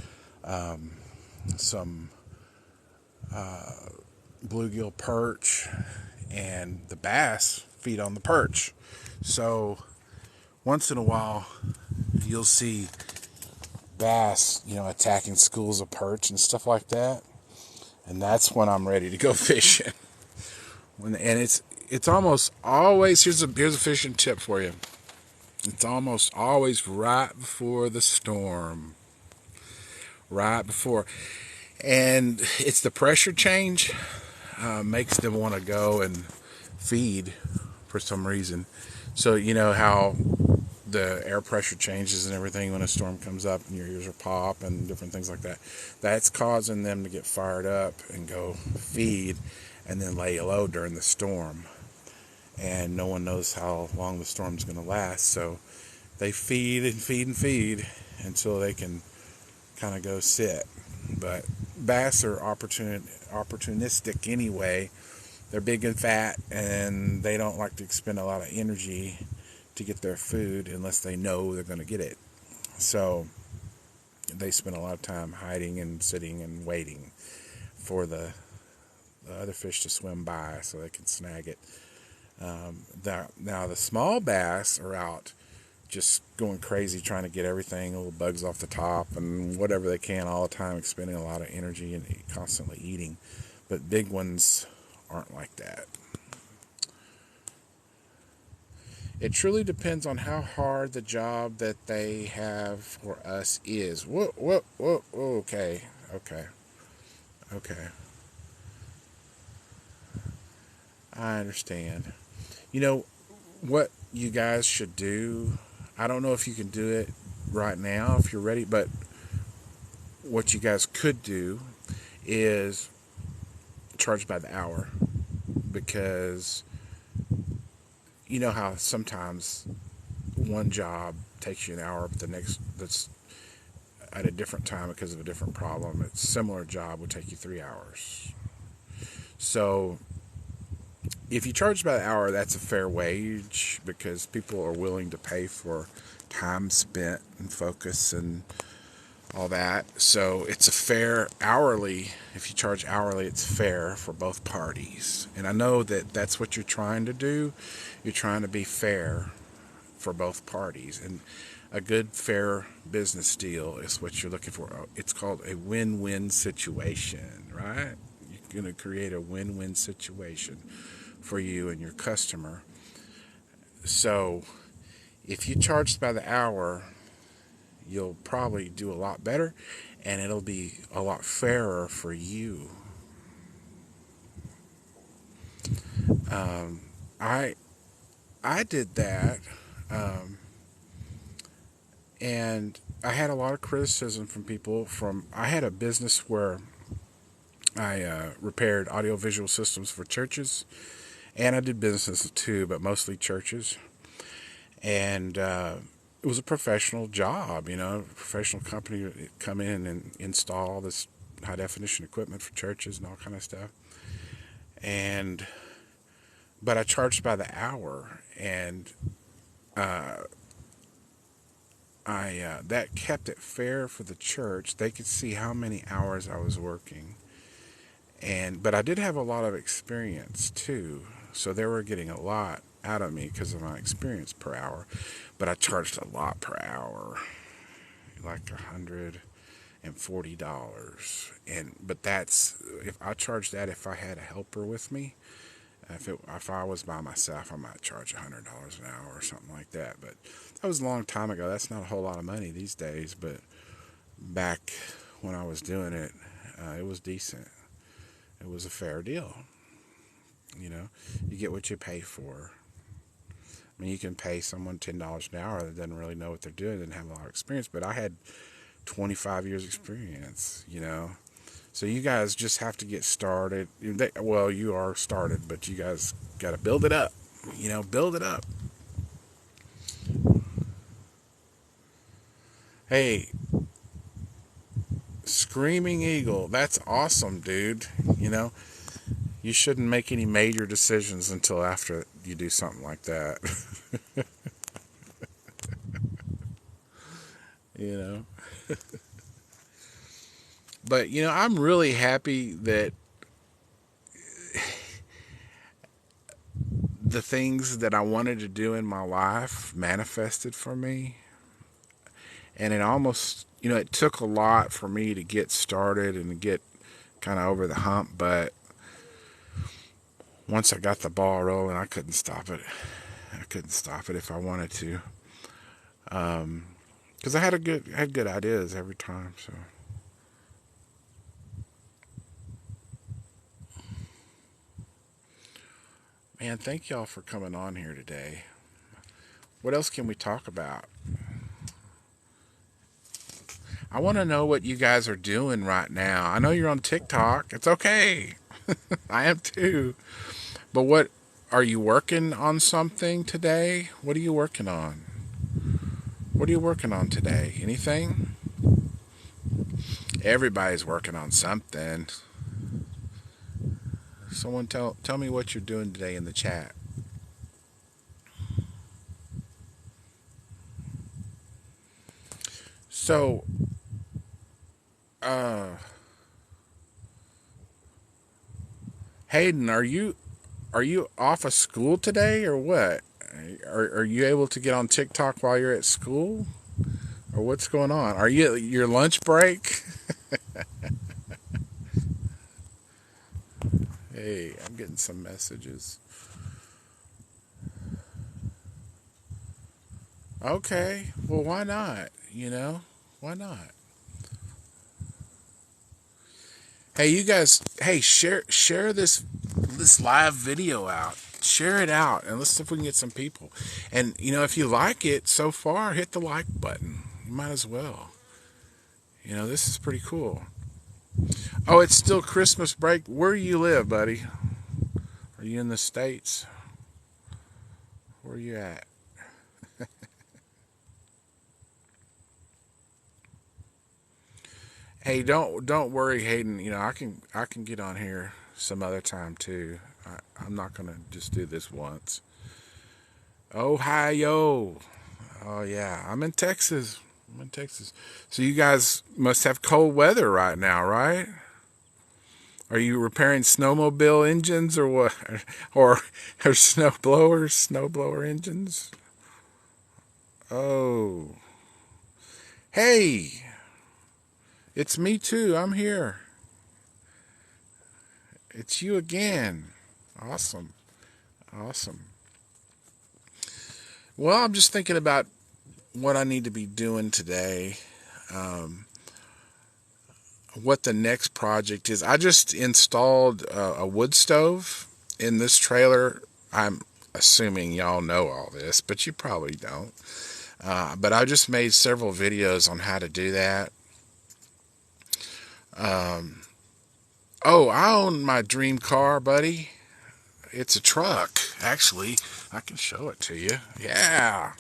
[SPEAKER 1] some bluegill perch, and the bass feed on the perch. So once in a while, you'll see bass, attacking schools of perch and stuff like that. And that's when I'm ready to go fishing. And it's almost always, here's a fishing tip for you. It's almost always right before the storm. Right before. And it's the pressure change makes them want to go and feed for some reason. So you know how the air pressure changes and everything when a storm comes up and your ears are pop and different things like that. That's causing them to get fired up and go feed and then lay low during the storm. And no one knows how long the storm's going to last, so they feed and feed and feed until they can kind of go sit. But bass are opportunistic anyway. They're big and fat, and they don't like to expend a lot of energy to get their food unless they know they're going to get it. So they spend a lot of time hiding and sitting and waiting for the other fish to swim by so they can snag it. Now the small bass are out just going crazy trying to get everything, little bugs off the top and whatever they can all the time, expending a lot of energy and constantly eating. But big ones aren't like that. It truly depends on how hard the job that they have for us is. Whoa, okay. I understand. You know, what you guys should do, I don't know if you can do it right now if you're ready, but what you guys could do is charge by the hour, because you know how sometimes one job takes you an hour, but the next that's at a different time because of a different problem, a similar job would take you 3 hours. So if you charge by the hour, that's a fair wage because people are willing to pay for time spent and focus and all that. So it's a fair hourly. If you charge hourly, it's fair for both parties. And I know that that's what you're trying to do. You're trying to be fair for both parties. And a good, fair business deal is what you're looking for. It's called a win-win situation, right? You're going to create a win-win situation for you and your customer. So if you charge by the hour, you'll probably do a lot better, and it'll be a lot fairer for you. I I did that, and I had a lot of criticism from people. I had a business where I repaired audiovisual systems for churches, and I did businesses too, but mostly churches. And it was a professional job, a professional company would come in and install this high definition equipment for churches and all kind of stuff. But I charged by the hour, and that kept it fair for the church. They could see how many hours I was working, but I did have a lot of experience too, so they were getting a lot out of me because of my experience per hour. But I charged a lot per hour, like $140. But that's, if I charged that, if I had a helper with me. If I was by myself, I might charge $100 an hour or something like that. But that was a long time ago. That's not a whole lot of money these days. But back when I was doing it, it was decent. It was a fair deal. You get what you pay for. I mean, you can pay someone $10 an hour that doesn't really know what they're doing, doesn't have a lot of experience. But I had 25 years experience, So you guys just have to get started. Well, you are started, but you guys got to build it up. Build it up. Hey, Screaming Eagle, that's awesome, dude. You shouldn't make any major decisions until after you do something like that. But, I'm really happy that the things that I wanted to do in my life manifested for me. And it almost, it took a lot for me to get started and to get kind of over the hump. But once I got the ball rolling, I couldn't stop it. I couldn't stop it if I wanted to. Because I had good ideas every time, so. Man, thank y'all for coming on here today. What else can we talk about? I want to know what you guys are doing right now. I know you're on TikTok. It's okay. I am too. But what, are you working on something today? What are you working on? What are you working on today? Anything? Everybody's working on something. Someone tell me what you're doing today in the chat. So, Hayden, are you off of school today or what? Are you able to get on TikTok while you're at school? Or what's going on? Are you at your lunch break? Hey, I'm getting some messages. Okay, well, why not? Why not? Hey, you guys, hey, share this live video out. Share it out, and let's see if we can get some people. And, if you like it so far, hit the like button. You might as well. This is pretty cool. Oh, it's still Christmas break. Where do you live, buddy? Are you in the States? Where are you at? Hey, don't worry, Hayden. I can get on here some other time too. I'm not gonna just do this once. Ohio. Oh yeah, I'm in Texas. So you guys must have cold weather right now, right? Are you repairing snowmobile engines or what? Or snowblower engines? Oh. Hey, it's me too. I'm here. It's you again. Awesome. Awesome. Well, I'm just thinking about what I need to be doing today. Um, what the next project is. I just installed a wood stove in this trailer. I'm assuming y'all know all this, but you probably don't. But I just made several videos on how to do that. Um, oh, I own my dream car, buddy. It's a truck, actually. I can show it to you. Yeah.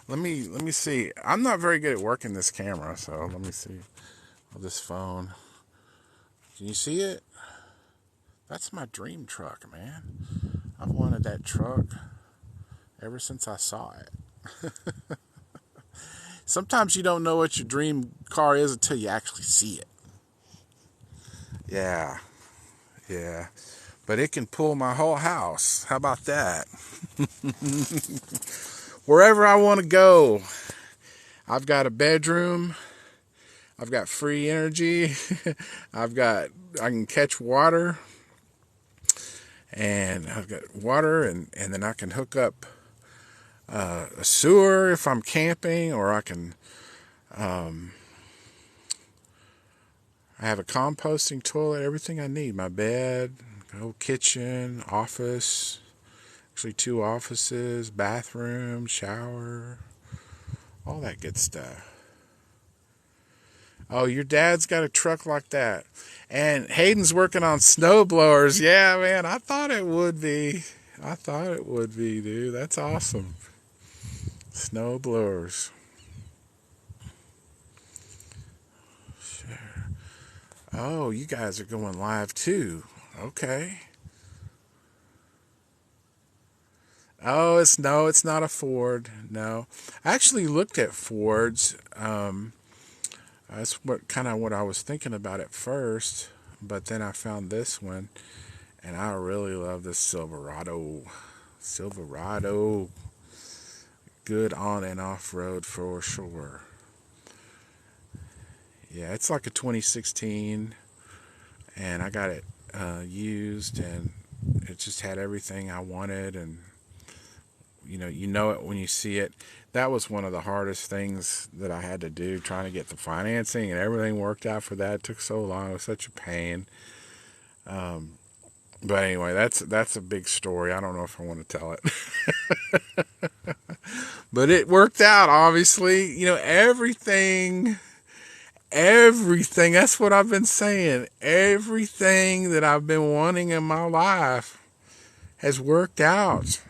[SPEAKER 1] Let me see. I'm not very good at working this camera, so let me see. This phone. Can you see it? That's my dream truck, man. I've wanted that truck ever since I saw it. Sometimes you don't know what your dream car is until you actually see it. Yeah, yeah. But it can pull my whole house. How about that? Wherever I want to go. I've got a bedroom. I've got free energy. I can catch water. And I've got water, and then I can hook up a sewer if I'm camping, or I have a composting toilet, everything I need. My bed, whole kitchen, office, actually 2 offices, bathroom, shower, all that good stuff. Oh, your dad's got a truck like that. And Hayden's working on snow blowers. Yeah, man, I thought it would be. Dude. That's awesome. Snow blowers. Sure. Oh, you guys are going live too. Okay. Oh, it's not a Ford. No. I actually looked at Fords. That's what I was thinking about at first, but then I found this one, and I really love this Silverado. Good on and off road for sure. Yeah, it's like a 2016, and I got it used, and it just had everything I wanted, and you know it when you see it. That was one of the hardest things that I had to do, trying to get the financing, and everything worked out for that. It took so long. It was such a pain. But anyway, that's a big story. I don't know if I want to tell it. But it worked out, obviously. Everything, that's what I've been saying. Everything that I've been wanting in my life has worked out.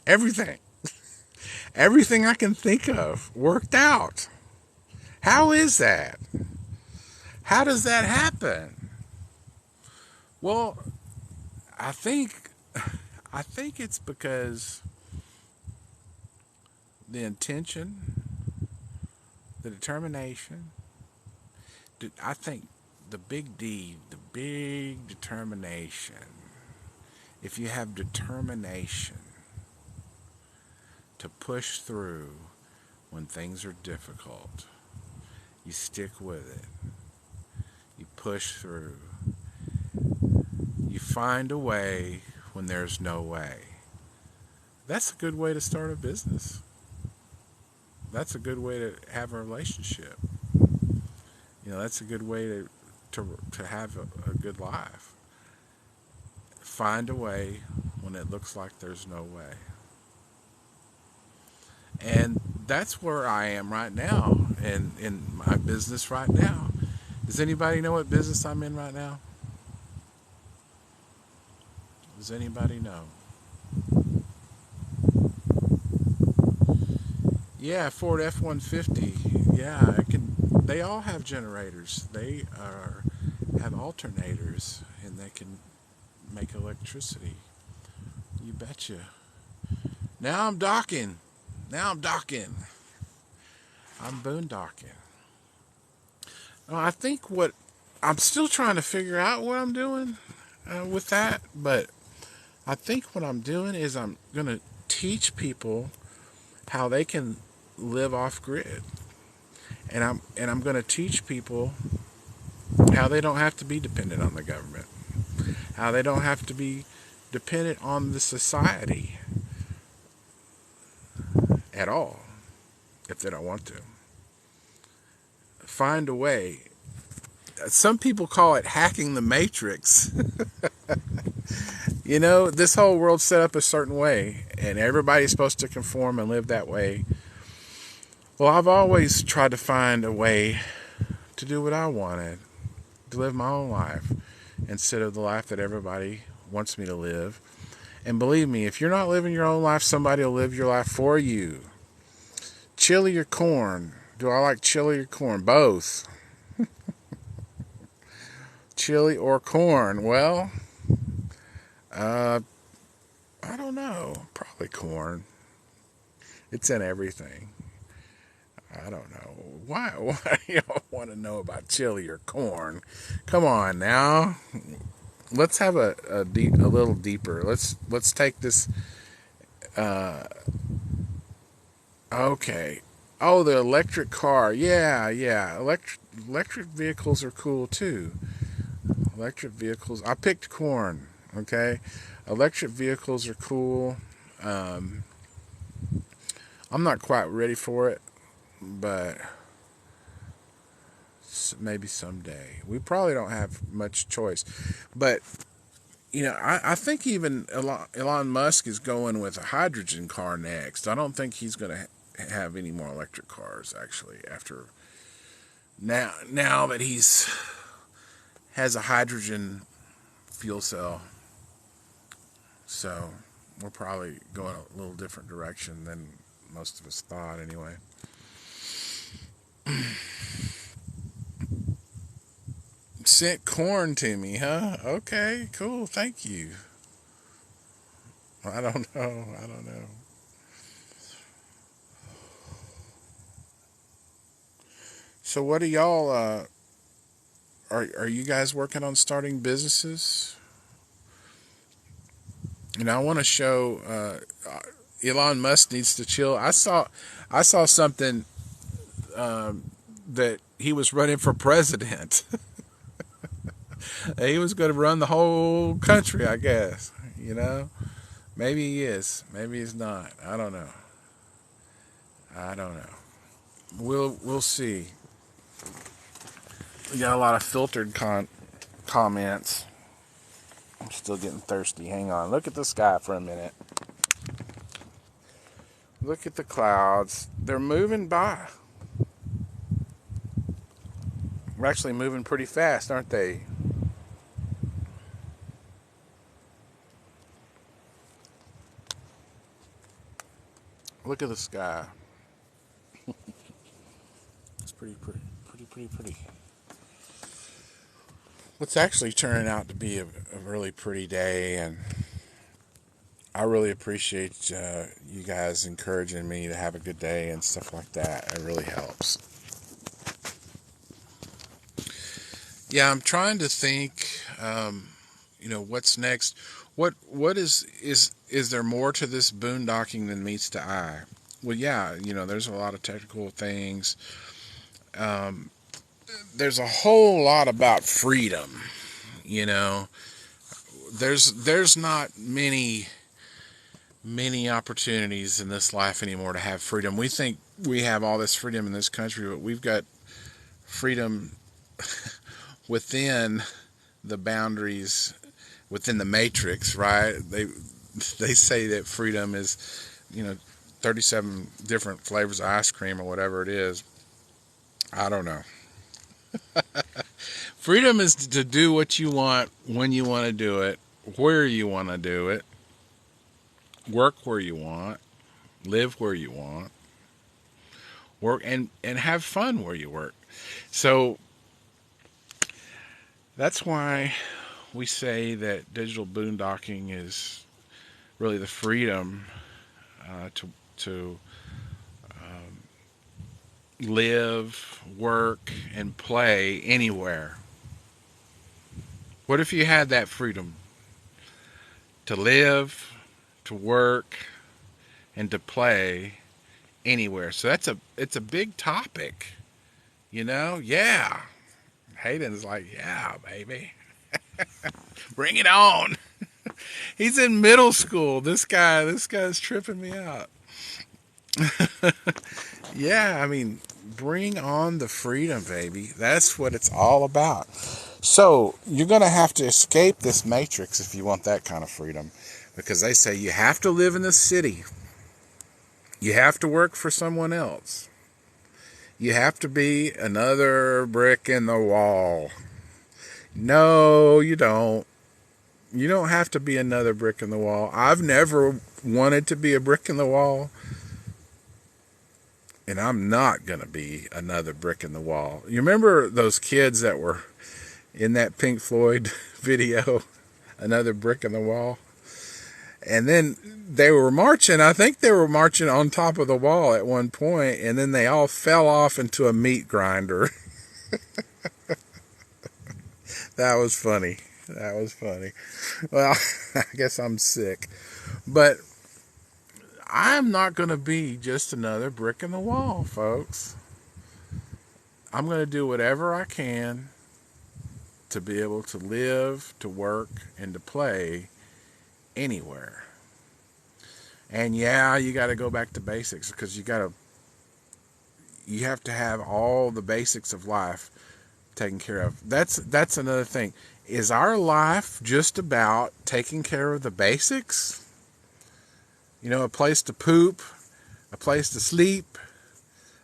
[SPEAKER 1] Everything. Everything I can think of worked out. How is that? How does that happen? Well, I think it's because the intention, the determination. I think the big D, the big determination. If you have determination to push through when things are difficult, you stick with it. You push through. You find a way when there's no way. That's a good way to start a business. That's a good way to have a relationship. That's a good way to have a good life. Find a way when it looks like there's no way. And that's where I am right now, in my business right now. Does anybody know what business I'm in right now? Does anybody know? Yeah, Ford F-150. Yeah, they all have generators. They have alternators, and they can make electricity. You betcha. Now I'm docking. I'm boondocking. I think I'm still trying to figure out what I'm doing with that, but I think what I'm doing is I'm going to teach people how they can live off grid. And I'm going to teach people how they don't have to be dependent on the government. how they don't have to be dependent on the society at all if they don't want to. Find a way. Some people call it hacking the matrix. You know, this whole world's set up a certain way, and everybody's supposed to conform and live that way. Well, I've always tried to find a way to do what I wanted, to live my own life, instead of the life that everybody wants me to live. And believe me, if you're not living your own life, somebody will live your life for you. Chili or corn? Do I like chili or corn? Both. Chili or corn? Well, I don't know. Probably corn. It's in everything. I don't know. Why y'all want to know about chili or corn? Come on now. Let's have a little deeper. Let's take this. Okay. Oh, the electric car. Yeah. Electric vehicles are cool too. Electric vehicles. I picked corn. Okay. Electric vehicles are cool. I'm not quite ready for it, but maybe someday. We probably don't have much choice. But, you know, I think even Elon Musk is going with a hydrogen car next. I don't think he's going to have any more electric cars, actually, after now that has a hydrogen fuel cell. So we're probably going a little different direction than most of us thought, anyway. Sent corn to me, huh? Okay, cool. Thank you. I don't know. So, what are y'all? Are you guys working on starting businesses? And I want to show Elon Musk needs to chill. I saw something that he was running for president. He was going to run the whole country, I guess. You know, maybe he is, maybe he's not. I don't know. We'll see. We got a lot of filtered comments. I'm still getting thirsty. Hang on. Look at the sky for a minute. Look at the clouds. They're moving by. We're actually moving pretty fast, aren't they? Look at the sky. It's pretty. It's actually turning out to be a really pretty day, and I really appreciate you guys encouraging me to have a good day and stuff like that. It really helps. Yeah, I'm trying to think. What's next? What is there more to this boondocking than meets the eye? Well, yeah, there's a lot of technical things. There's a whole lot about freedom. There's not many opportunities in this life anymore to have freedom. We think we have all this freedom in this country, but we've got freedom within the boundaries, within the matrix, right? They say that freedom is, 37 different flavors of ice cream or whatever it is. I don't know. Freedom is to do what you want, when you want to do it, where you want to do it, work where you want, live where you want, work and have fun where you work. So that's why we say that digital boondocking is really the freedom to live, work, and play anywhere. What if you had that freedom to live, to work, and to play anywhere? So it's a big topic, Yeah. Hayden's like, yeah, baby. Bring it on. He's in middle school. This guy's tripping me out. Yeah, I mean, bring on the freedom, baby. That's what it's all about. So, you're going to have to escape this matrix if you want that kind of freedom. Because they say you have to live in the city. You have to work for someone else. You have to be another brick in the wall. No, you don't. You don't have to be another brick in the wall. I've never wanted to be a brick in the wall. And I'm not going to be another brick in the wall. You remember those kids that were in that Pink Floyd video? Another brick in the wall? And then they were marching. I think they were marching on top of the wall at one point, and then they all fell off into a meat grinder. That was funny. That was funny. Well, I guess I'm sick. But I'm not going to be just another brick in the wall, folks. I'm going to do whatever I can to be able to live, to work, and to play anywhere. And yeah, you got to go back to basics because you have to have all the basics of life taken care of. That's another thing. Is our life just about taking care of the basics? You know, a place to poop, a place to sleep,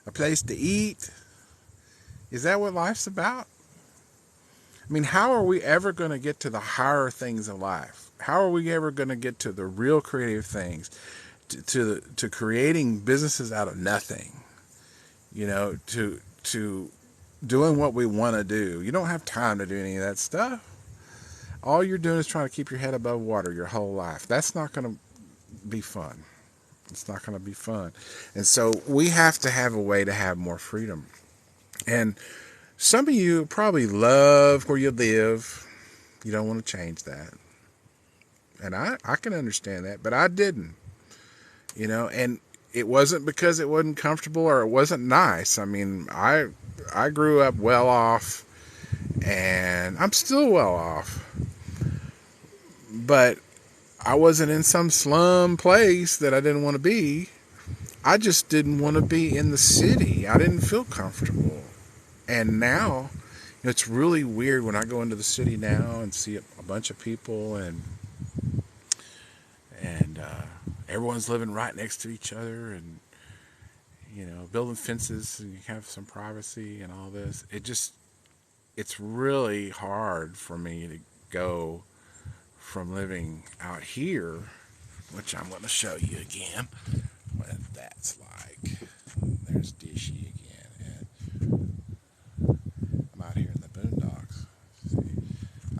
[SPEAKER 1] a place to eat. Is that what life's about? I mean, how are we ever going to get to the higher things in life? How are we ever going to get to the real creative things? To creating businesses out of nothing? You know, to doing what we want to do. You don't have time to do any of that stuff. All you're doing is trying to keep your head above water your whole life. That's not going to be fun. It's not going to be fun. And so we have to have a way to have more freedom. And some of you probably love where you live. You don't want to change that. And I can understand that, but I didn't. You know, and it wasn't because it wasn't comfortable or it wasn't nice. I mean, I grew up well off, and I'm still well off. But I wasn't in some slum place that I didn't want to be. I just didn't want to be in the city. I didn't feel comfortable. And now, it's really weird when I go into the city now and see a bunch of people and everyone's living right next to each other and, you know, building fences so you have some privacy and all this. It's really hard for me to go from living out here, which I'm going to show you again what that's like. There's Dishy again, and I'm out here in the boondocks. See,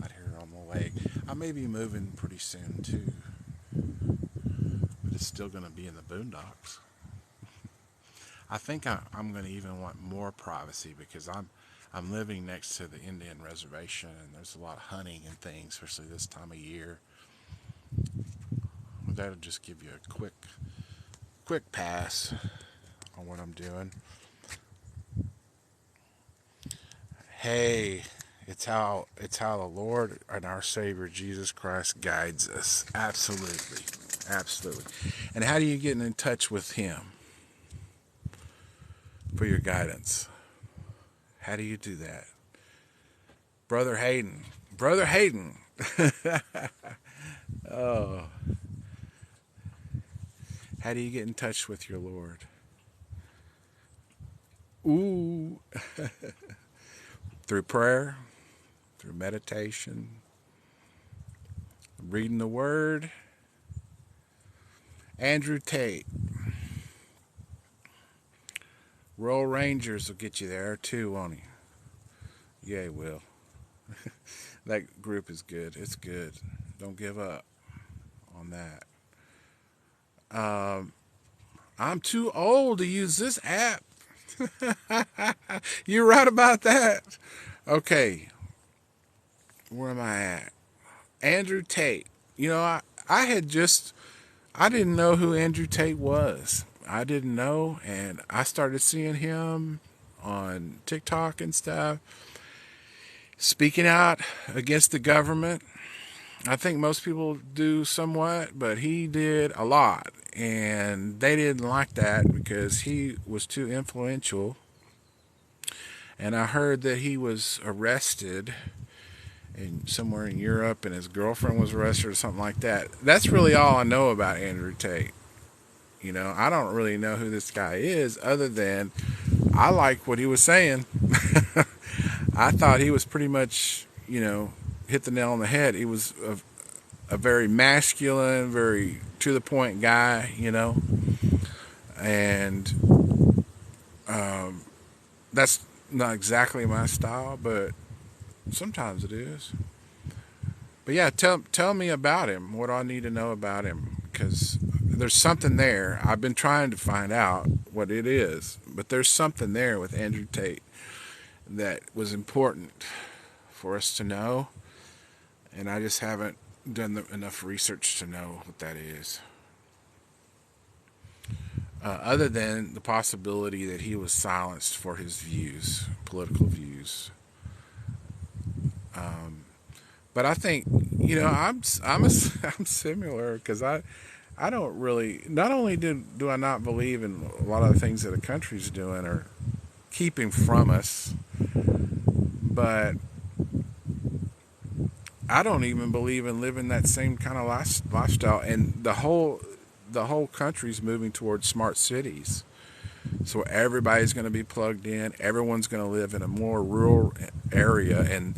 [SPEAKER 1] out here on the lake. I may be moving pretty soon too, but it's still going to be in the boondocks. I think I'm going to even want more privacy because I'm living next to the Indian reservation, and there's a lot of hunting and things, especially this time of year. That'll just give you a quick pass on what I'm doing. Hey, it's how the Lord and our Savior Jesus Christ guides us. Absolutely. Absolutely. And how do you get in touch with Him for your guidance? How do you do that? Brother Hayden. Oh. How do you get in touch with your Lord? Ooh. Through prayer, through meditation, reading the Word. Andrew Tate. Royal Rangers will get you there too, won't he? Yeah, he will. That group is good. It's good. Don't give up on that. I'm too old to use this app. You're right about that. Okay. Where am I at? Andrew Tate. You know, I didn't know who Andrew Tate was. I didn't know, and I started seeing him on TikTok and stuff. speaking out against the government. I think most people do somewhat, but he did a lot. And they didn't like that because he was too influential. And I heard that he was arrested somewhere in Europe, and his girlfriend was arrested or something like that. That's really all I know about Andrew Tate. I don't really know who this guy is other than I like what he was saying. I thought he was pretty much, hit the nail on the head. He was a very masculine, very to the point guy, and that's not exactly my style, but sometimes it is. But yeah, tell me about him. What do I need to know about him? Because there's something there. I've been trying to find out what it is, but there's something there with Andrew Tate that was important for us to know, and I just haven't done enough research to know what that is. Other than the possibility that he was silenced for his views, political views. But I think, I'm similar because I don't really. Not only do I not believe in a lot of the things that the country's doing or keeping from us, but I don't even believe in living that same kind of lifestyle. And the whole country's moving towards smart cities. So everybody's going to be plugged in. Everyone's going to live in a more rural area, and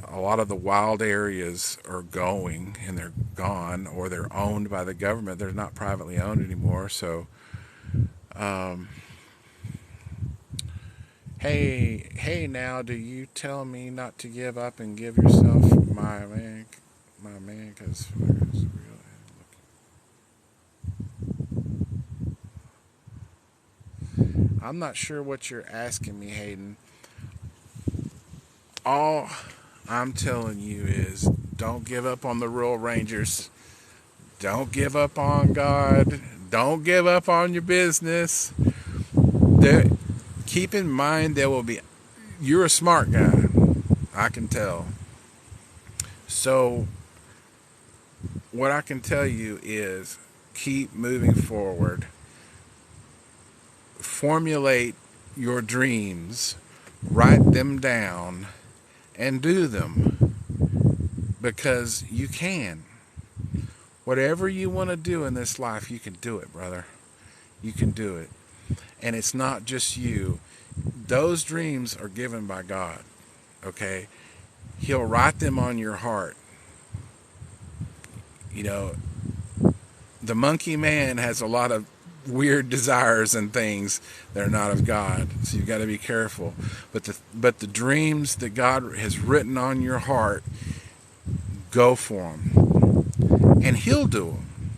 [SPEAKER 1] a lot of the wild areas are going, and they're gone, or they're owned by the government. They're not privately owned anymore. So, hey, now, do you tell me not to give up and give yourself my man, because it's real. I'm not sure what you're asking me, Hayden. All I'm telling you is don't give up on the Rural Rangers. Don't give up on God. Don't give up on your business. Keep in mind you're a smart guy. I can tell. So what I can tell you is keep moving forward. Formulate your dreams. Write them down and do them, because you can. Whatever you want to do in this life, you can do it, brother. You can do it. And it's not just you. Those dreams are given by God, okay? He'll write them on your heart. The monkey man has a lot of weird desires and things that are not of God. So you've got to be careful. But the dreams that God has written on your heart, go for them. And He'll do them.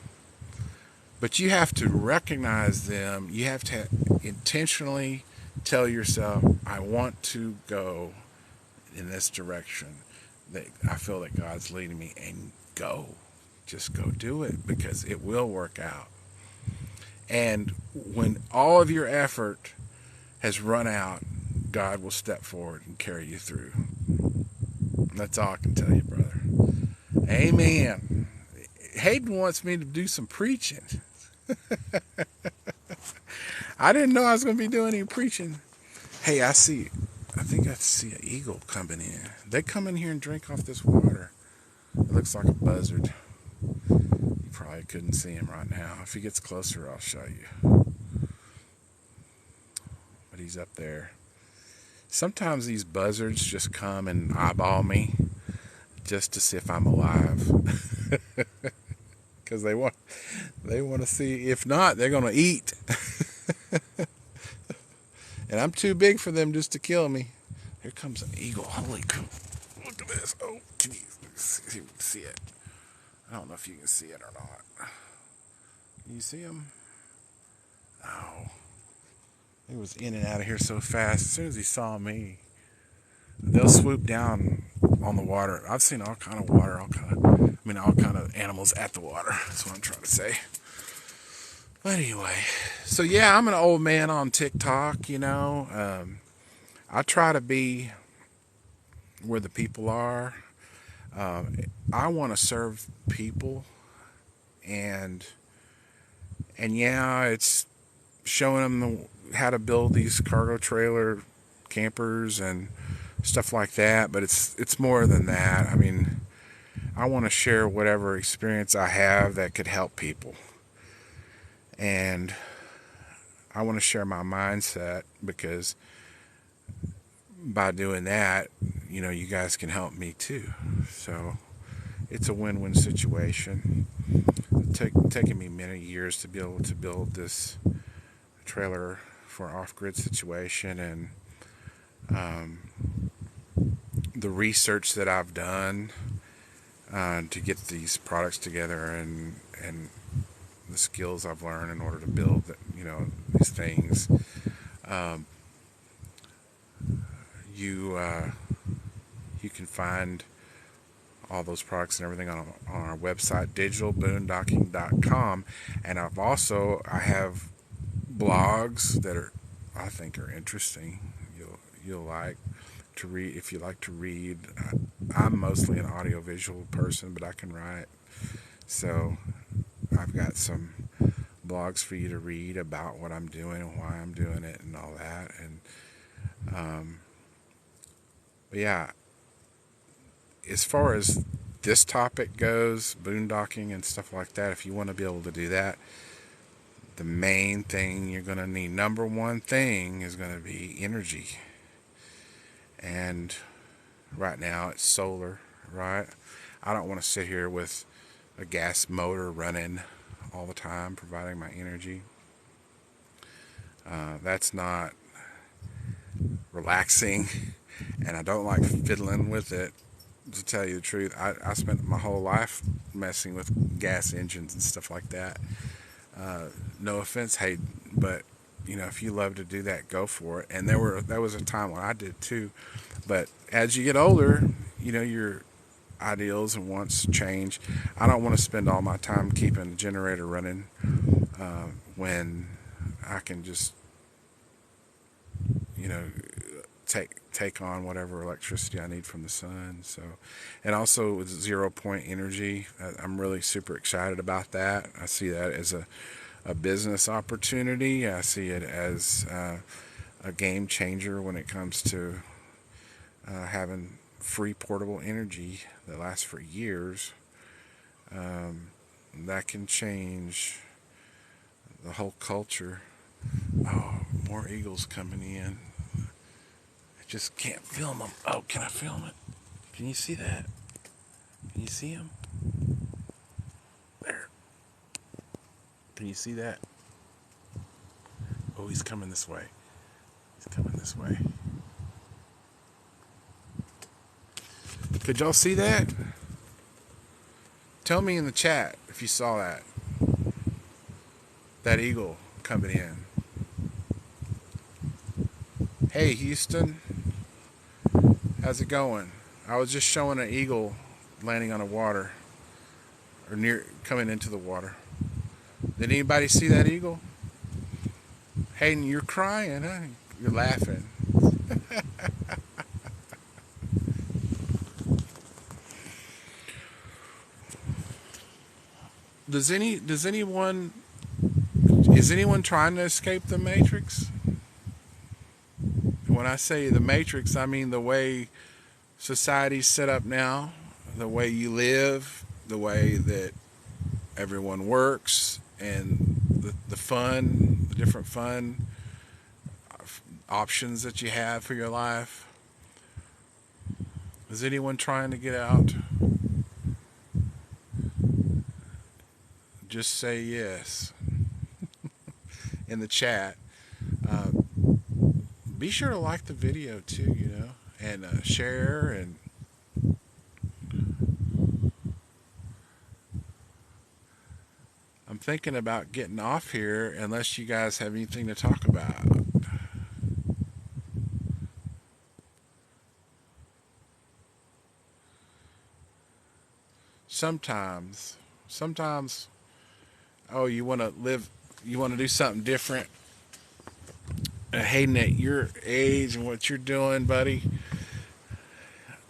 [SPEAKER 1] But you have to recognize them. You have to intentionally tell yourself, I want to go in this direction. That I feel that God's leading me, and go. Just go do it, because it will work out. And when all of your effort has run out, God will step forward and carry you through. That's all I can tell you, brother. Amen. Hayden wants me to do some preaching. I didn't know I was going to be doing any preaching. Hey, I think I see an eagle coming in. They come in here and drink off this water. It looks like a buzzard. You probably couldn't see him right now. If he gets closer, I'll show you. But he's up there. Sometimes these buzzards just come and eyeball me just to see if I'm alive. Because they want to see. If not, they're going to eat. And I'm too big for them just to kill me. Here comes an eagle. Holy cow. Look at this. Oh, can you see it? I don't know if you can see it or not. Can you see him? Oh. He was in and out of here so fast. As soon as he saw me, they'll swoop down on the water. I've seen all kind of water, all kind of animals at the water. That's what I'm trying to say. But anyway, so yeah, I'm an old man on TikTok, I try to be where the people are. Uh, I want to serve people, and yeah, it's showing them how to build these cargo trailer campers and stuff like that. But it's more than that. I mean, I want to share whatever experience I have that could help people, and I want to share my mindset, because by doing that, you guys can help me too. So it's a win-win situation. Taking me many years to be able to build this trailer for off-grid situation, and um, the research that I've done to get these products together, and the skills I've learned in order to build these things. Um, you can find all those products and everything on our website, digitalboondocking.com. And I have blogs that I think are interesting. You'll like to read if you like to read. I'm mostly an audiovisual person, but I can write. So I've got some blogs for you to read about what I'm doing and why I'm doing it and all that. And but yeah, as far as this topic goes, boondocking and stuff like that, if you want to be able to do that, the main thing you're going to need, number one thing, is going to be energy. And right now it's solar, right? I don't want to sit here with a gas motor running all the time providing my energy. That's not relaxing, and I don't like fiddling with it. To tell you the truth, I spent my whole life messing with gas engines and stuff like that. No offense, Hayden, but if you love to do that, go for it. And there was a time when I did too. But as you get older, your ideals and wants change. I don't want to spend all my time keeping the generator running when I can just take on whatever electricity I need from the sun. So, and also with 0 point energy, I'm really super excited about that. I see that as a business opportunity. I see it as a game changer when it comes to having free portable energy that lasts for years. That can change the whole culture. Oh, more eagles coming in. I just can't film them. Oh, can I film it? Can you see that? Can you see him? There. Can you see that? Oh, he's coming this way. He's coming this way. Could y'all see that? Tell me in the chat if you saw that. That eagle coming in. Hey, Houston. How's it going? I was just showing an eagle landing on the water, or coming into the water. Did anybody see that eagle? Hayden, you're crying, huh? You're laughing. Is anyone trying to escape the Matrix? When I say the Matrix, I mean the way society's set up now, the way you live, the way that everyone works, and the different fun options that you have for your life. Is anyone trying to get out? Just say yes in the chat. Be sure to like the video too, and share. And I'm thinking about getting off here unless you guys have anything to talk about. Sometimes, oh, you want to do something different. Hayden, at your age and what you're doing, buddy,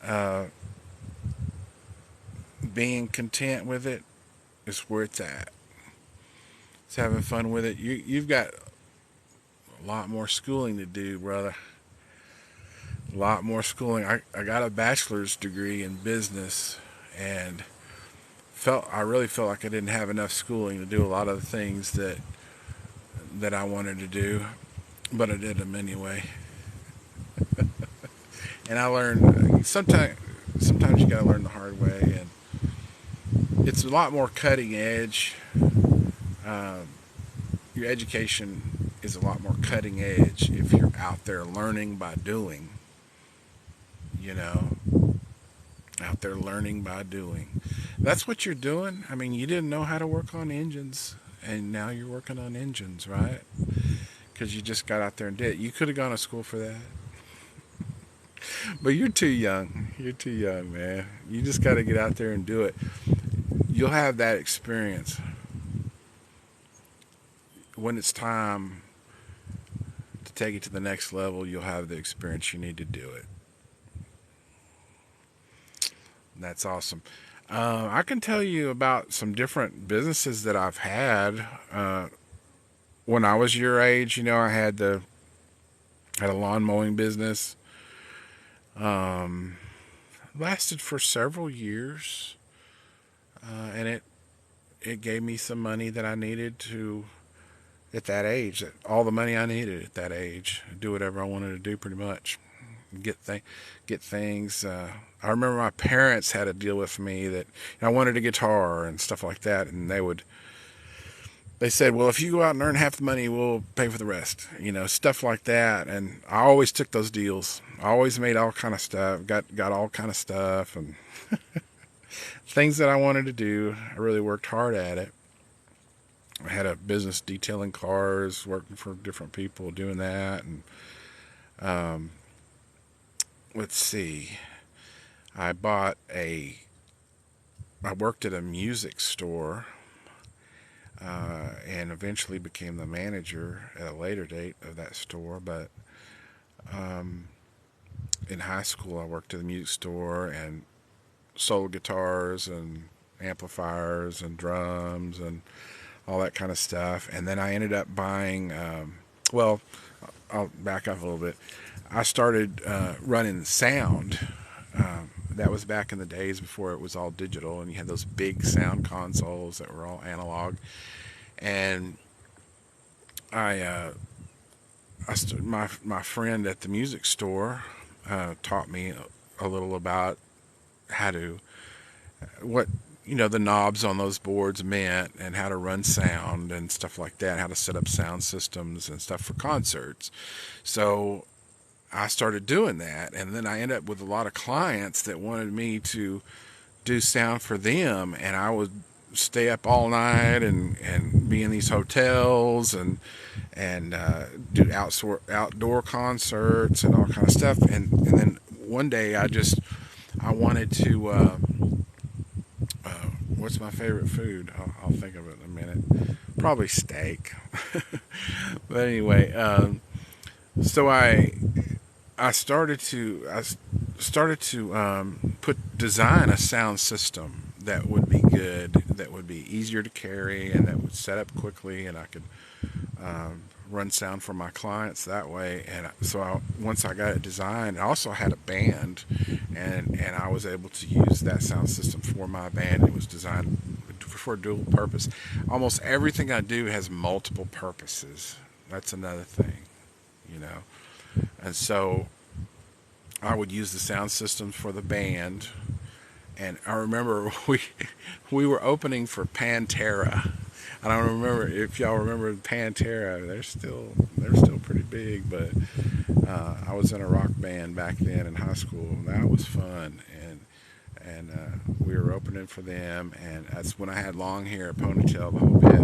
[SPEAKER 1] uh, being content with it is where it's at. It's having fun with it. You've got a lot more schooling to do, brother. A lot more schooling. I got a bachelor's degree in business, and I really felt like I didn't have enough schooling to do a lot of the things that I wanted to do, but I did them anyway. And I learned sometimes you got to learn the hard way, and it's a lot more cutting edge. Um, your education is a lot more cutting edge if you're out there learning by doing. You know, out there learning by doing. That's what you're doing. I mean, you didn't know how to work on engines, and now you're working on engines, right? Because you just got out there and did it. You could have gone to school for that, but you're too young. You're too young, man. You just got to get out there and do it. You'll have that experience when it's time to take it to the next level. You'll have the experience you need to do it. That's awesome. I can tell you about some different businesses that I've had. When I was your age, I had a lawn mowing business. Um, Lasted for several years, and it gave me some money that I needed to at that age. All the money I needed at that age, do whatever I wanted to do, pretty much. Get things. I remember my parents had a deal with me that I wanted a guitar and stuff like that, and they said, well, if you go out and earn half the money, we'll pay for the rest. Stuff like that. And I always took those deals. I always made all kind of stuff, got all kind of stuff, and things that I wanted to do. I really worked hard at it. I had a business detailing cars, working for different people, doing that. And let's see, I worked at a music store, and eventually became the manager at a later date of that store. But in high school, I worked at a music store and sold guitars and amplifiers and drums and all that kind of stuff. And then I ended up buying, well, I'll back up a little bit. I started running sound. That was back in the days before it was all digital, and you had those big sound consoles that were all analog. And my friend at the music store taught me a little about how to what the knobs on those boards meant, and how to run sound and stuff like that, how to set up sound systems and stuff for concerts. So I started doing that, and then I ended up with a lot of clients that wanted me to do sound for them, and I would stay up all night and be in these hotels and do outdoor concerts and all kind of stuff. And then one day I wanted to what's my favorite food? I'll think of it in a minute. Probably steak. But anyway, so I started to design a sound system that would be good, that would be easier to carry, and that would set up quickly, and I could run sound for my clients that way. And so once I got it designed, I also had a band, and I was able to use that sound system for my band. It was designed for dual purpose. Almost everything I do has multiple purposes. That's another thing, And so I would use the sound system for the band. And I remember we were opening for Pantera. I don't remember if y'all remember Pantera. They're still pretty big, but I was in a rock band back then in high school, and that was fun. And we were opening for them, and that's when I had long hair, ponytail, the whole bit.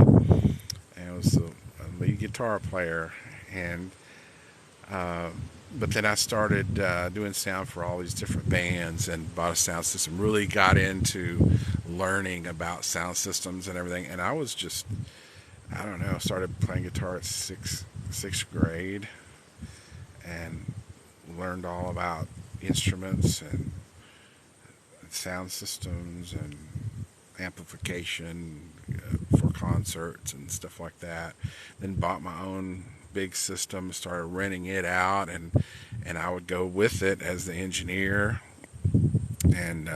[SPEAKER 1] And I was the lead guitar player, and but then I started doing sound for all these different bands and bought a sound system. Really got into learning about sound systems and everything. And I was just, I don't know, started playing guitar at sixth grade and learned all about instruments and sound systems and amplification for concerts and stuff like that. Then bought my own big system, started renting it out, and I would go with it as the engineer, and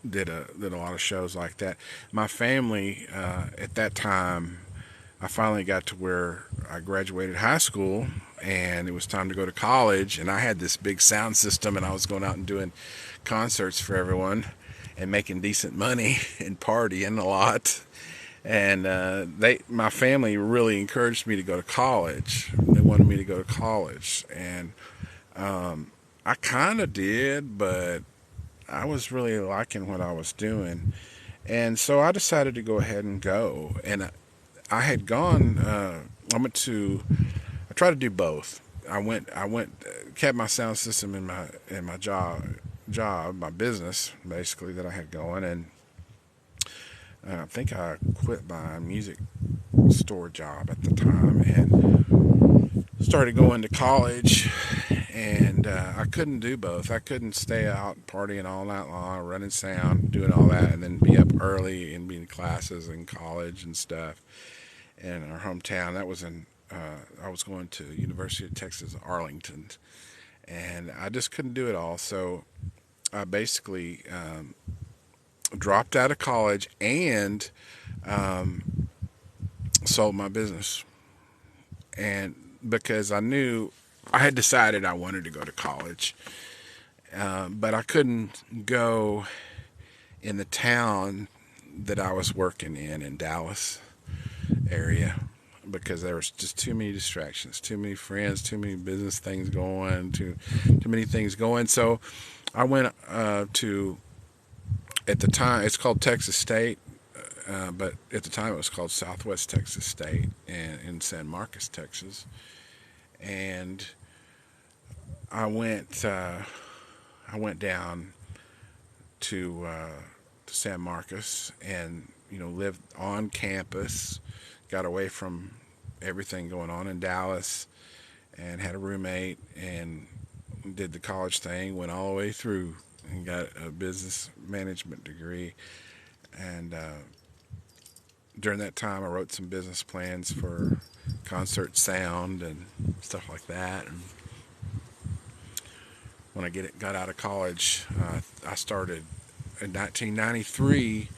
[SPEAKER 1] did a lot of shows like that. My family at that time, I finally got to where I graduated high school and it was time to go to college, and I had this big sound system and I was going out and doing concerts for everyone and making decent money and partying a lot. And my family really encouraged me to go to college. They wanted me to go to college, and I kind of did, but I was really liking what I was doing, and so I decided to go ahead and go. And I had gone. I tried to do both. Kept my sound system in my my business basically that I had going, and I think I quit my music store job at the time and started going to college. And I couldn't do both. I couldn't stay out partying all night long, running sound, doing all that, and then be up early and be in classes in college and stuff in our hometown. That was I was going to University of Texas Arlington, and I just couldn't do it all. So I basically dropped out of college and sold my business. And because I knew I had decided I wanted to go to college, but I couldn't go in the town that I was working in Dallas area, because there was just too many distractions, too many friends, too many business things going, too many things going. So I went to, at the time, it's called Texas State, but at the time it was called Southwest Texas State in San Marcos, Texas. And I went down to San Marcos and lived on campus, got away from everything going on in Dallas, and had a roommate and did the college thing, went all the way through and got a business management degree. And during that time I wrote some business plans for concert sound and stuff like that. And when I got out of college, I started in 1993.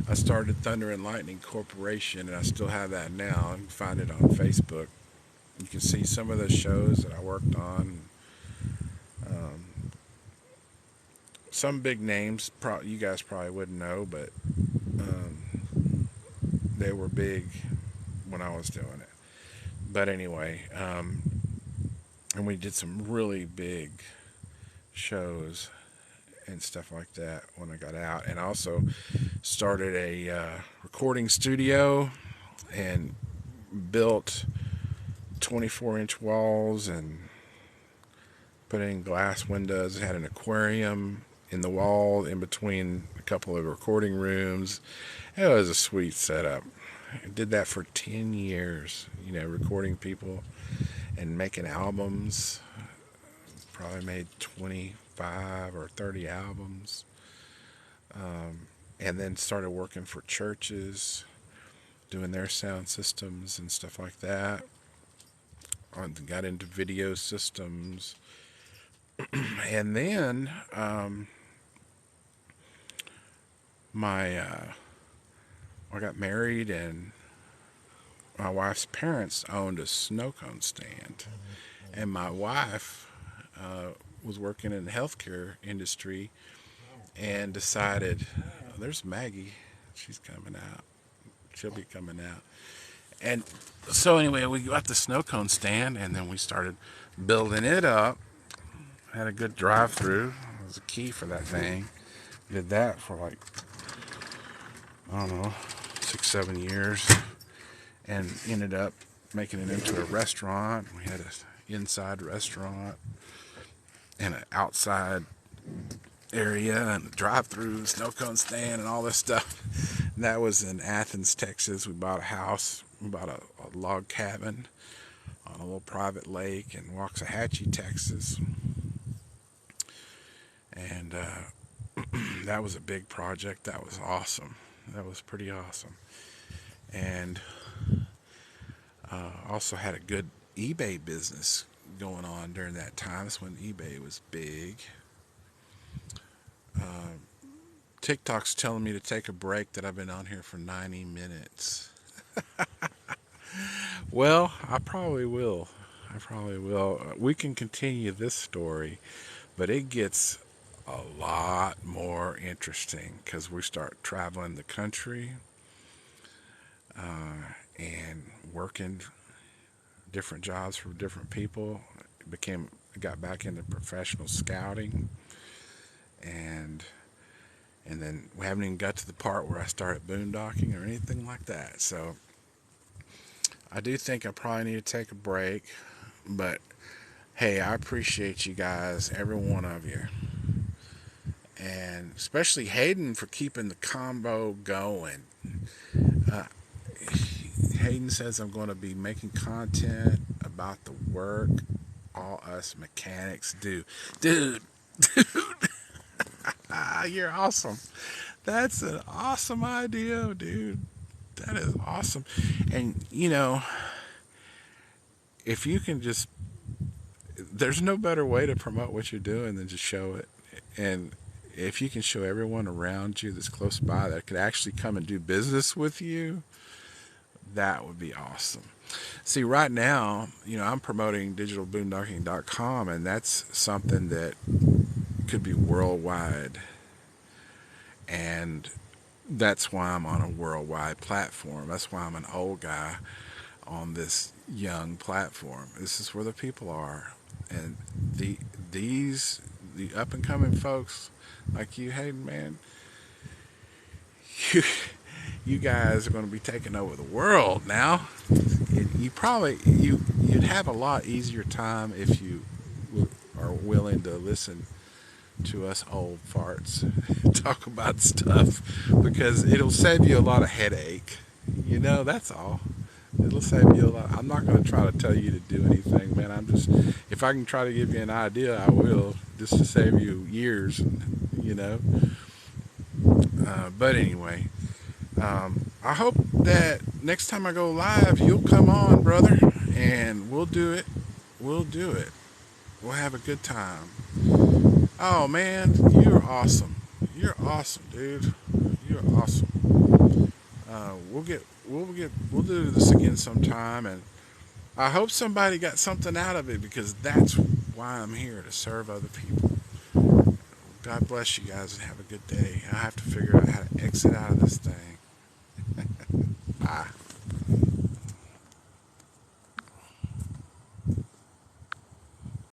[SPEAKER 1] I started Thunder and Lightning Corporation, and I still have that now. You can find it on Facebook. You can see some of the shows that I worked on. Some big names you guys probably wouldn't know, but they were big when I was doing it. But anyway, and we did some really big shows and stuff like that when I got out. And I also started a recording studio and built 24-inch walls and put in glass windows. Had an aquarium in the wall in between a couple of recording rooms. It was a sweet setup. I did that for 10 years, recording people and making albums. Probably made 25 or 30 albums. And then started working for churches, doing their sound systems and stuff like that. I got into video systems. And then I got married, and my wife's parents owned a snow cone stand. And my wife was working in the healthcare industry and decided, there's Maggie, she's coming out. She'll be coming out. And so anyway, we got the snow cone stand, and then we started building it up. Had a good drive-through. It was a key for that thing. Did that for like, I don't know, 6-7 years, and ended up making it into a restaurant. We had an inside restaurant and an outside area and a drive-through, snow cone stand, and all this stuff. And that was in Athens, Texas. We bought a house. We bought a log cabin on a little private lake in Waxahachie, Texas. And That was a big project. That was awesome. That was pretty awesome. And also had a good eBay business going on during that time. That's when eBay was big. TikTok's telling me to take a break, that I've been on here for 90 minutes. Well, I probably will. I probably will. We can continue this story, but it gets a lot more interesting because we start traveling the country and working different jobs for different people. Got back into professional scouting, and then we haven't even got to the part where I started boondocking or anything like that. So I do think I probably need to take a break, but hey, I appreciate you guys, every one of you, and especially Hayden for keeping the combo going. Uh, Hayden says I'm going to be making content about the work all us mechanics do. Dude, you're awesome. That's an awesome idea, dude. That is awesome. And, if you can just, there's no better way to promote what you're doing than just show it. And if you can show everyone around you that's close by that could actually come and do business with you, that would be awesome. See, right now, I'm promoting digitalboondocking.com, and that's something that could be worldwide. And that's why I'm on a worldwide platform. That's why I'm an old guy on this young platform. This is where the people are. And the up and coming folks like you, Hayden, man, you guys are going to be taking over the world now. You'd have a lot easier time if you are willing to listen to us old farts talk about stuff, because it'll save you a lot of headache. That's all. It'll save you a lot. I'm not going to try to tell you to do anything, man. If I can try to give you an idea, I will, just to save you years, But anyway, I hope that next time I go live, you'll come on, brother, and we'll do it. We'll do it. We'll have a good time. Oh man, you're awesome. You're awesome, dude. You're awesome. We'll do this again sometime, and I hope somebody got something out of it, because that's why I'm here, to serve other people. God bless you guys and have a good day. I have to figure out how to exit out of this thing.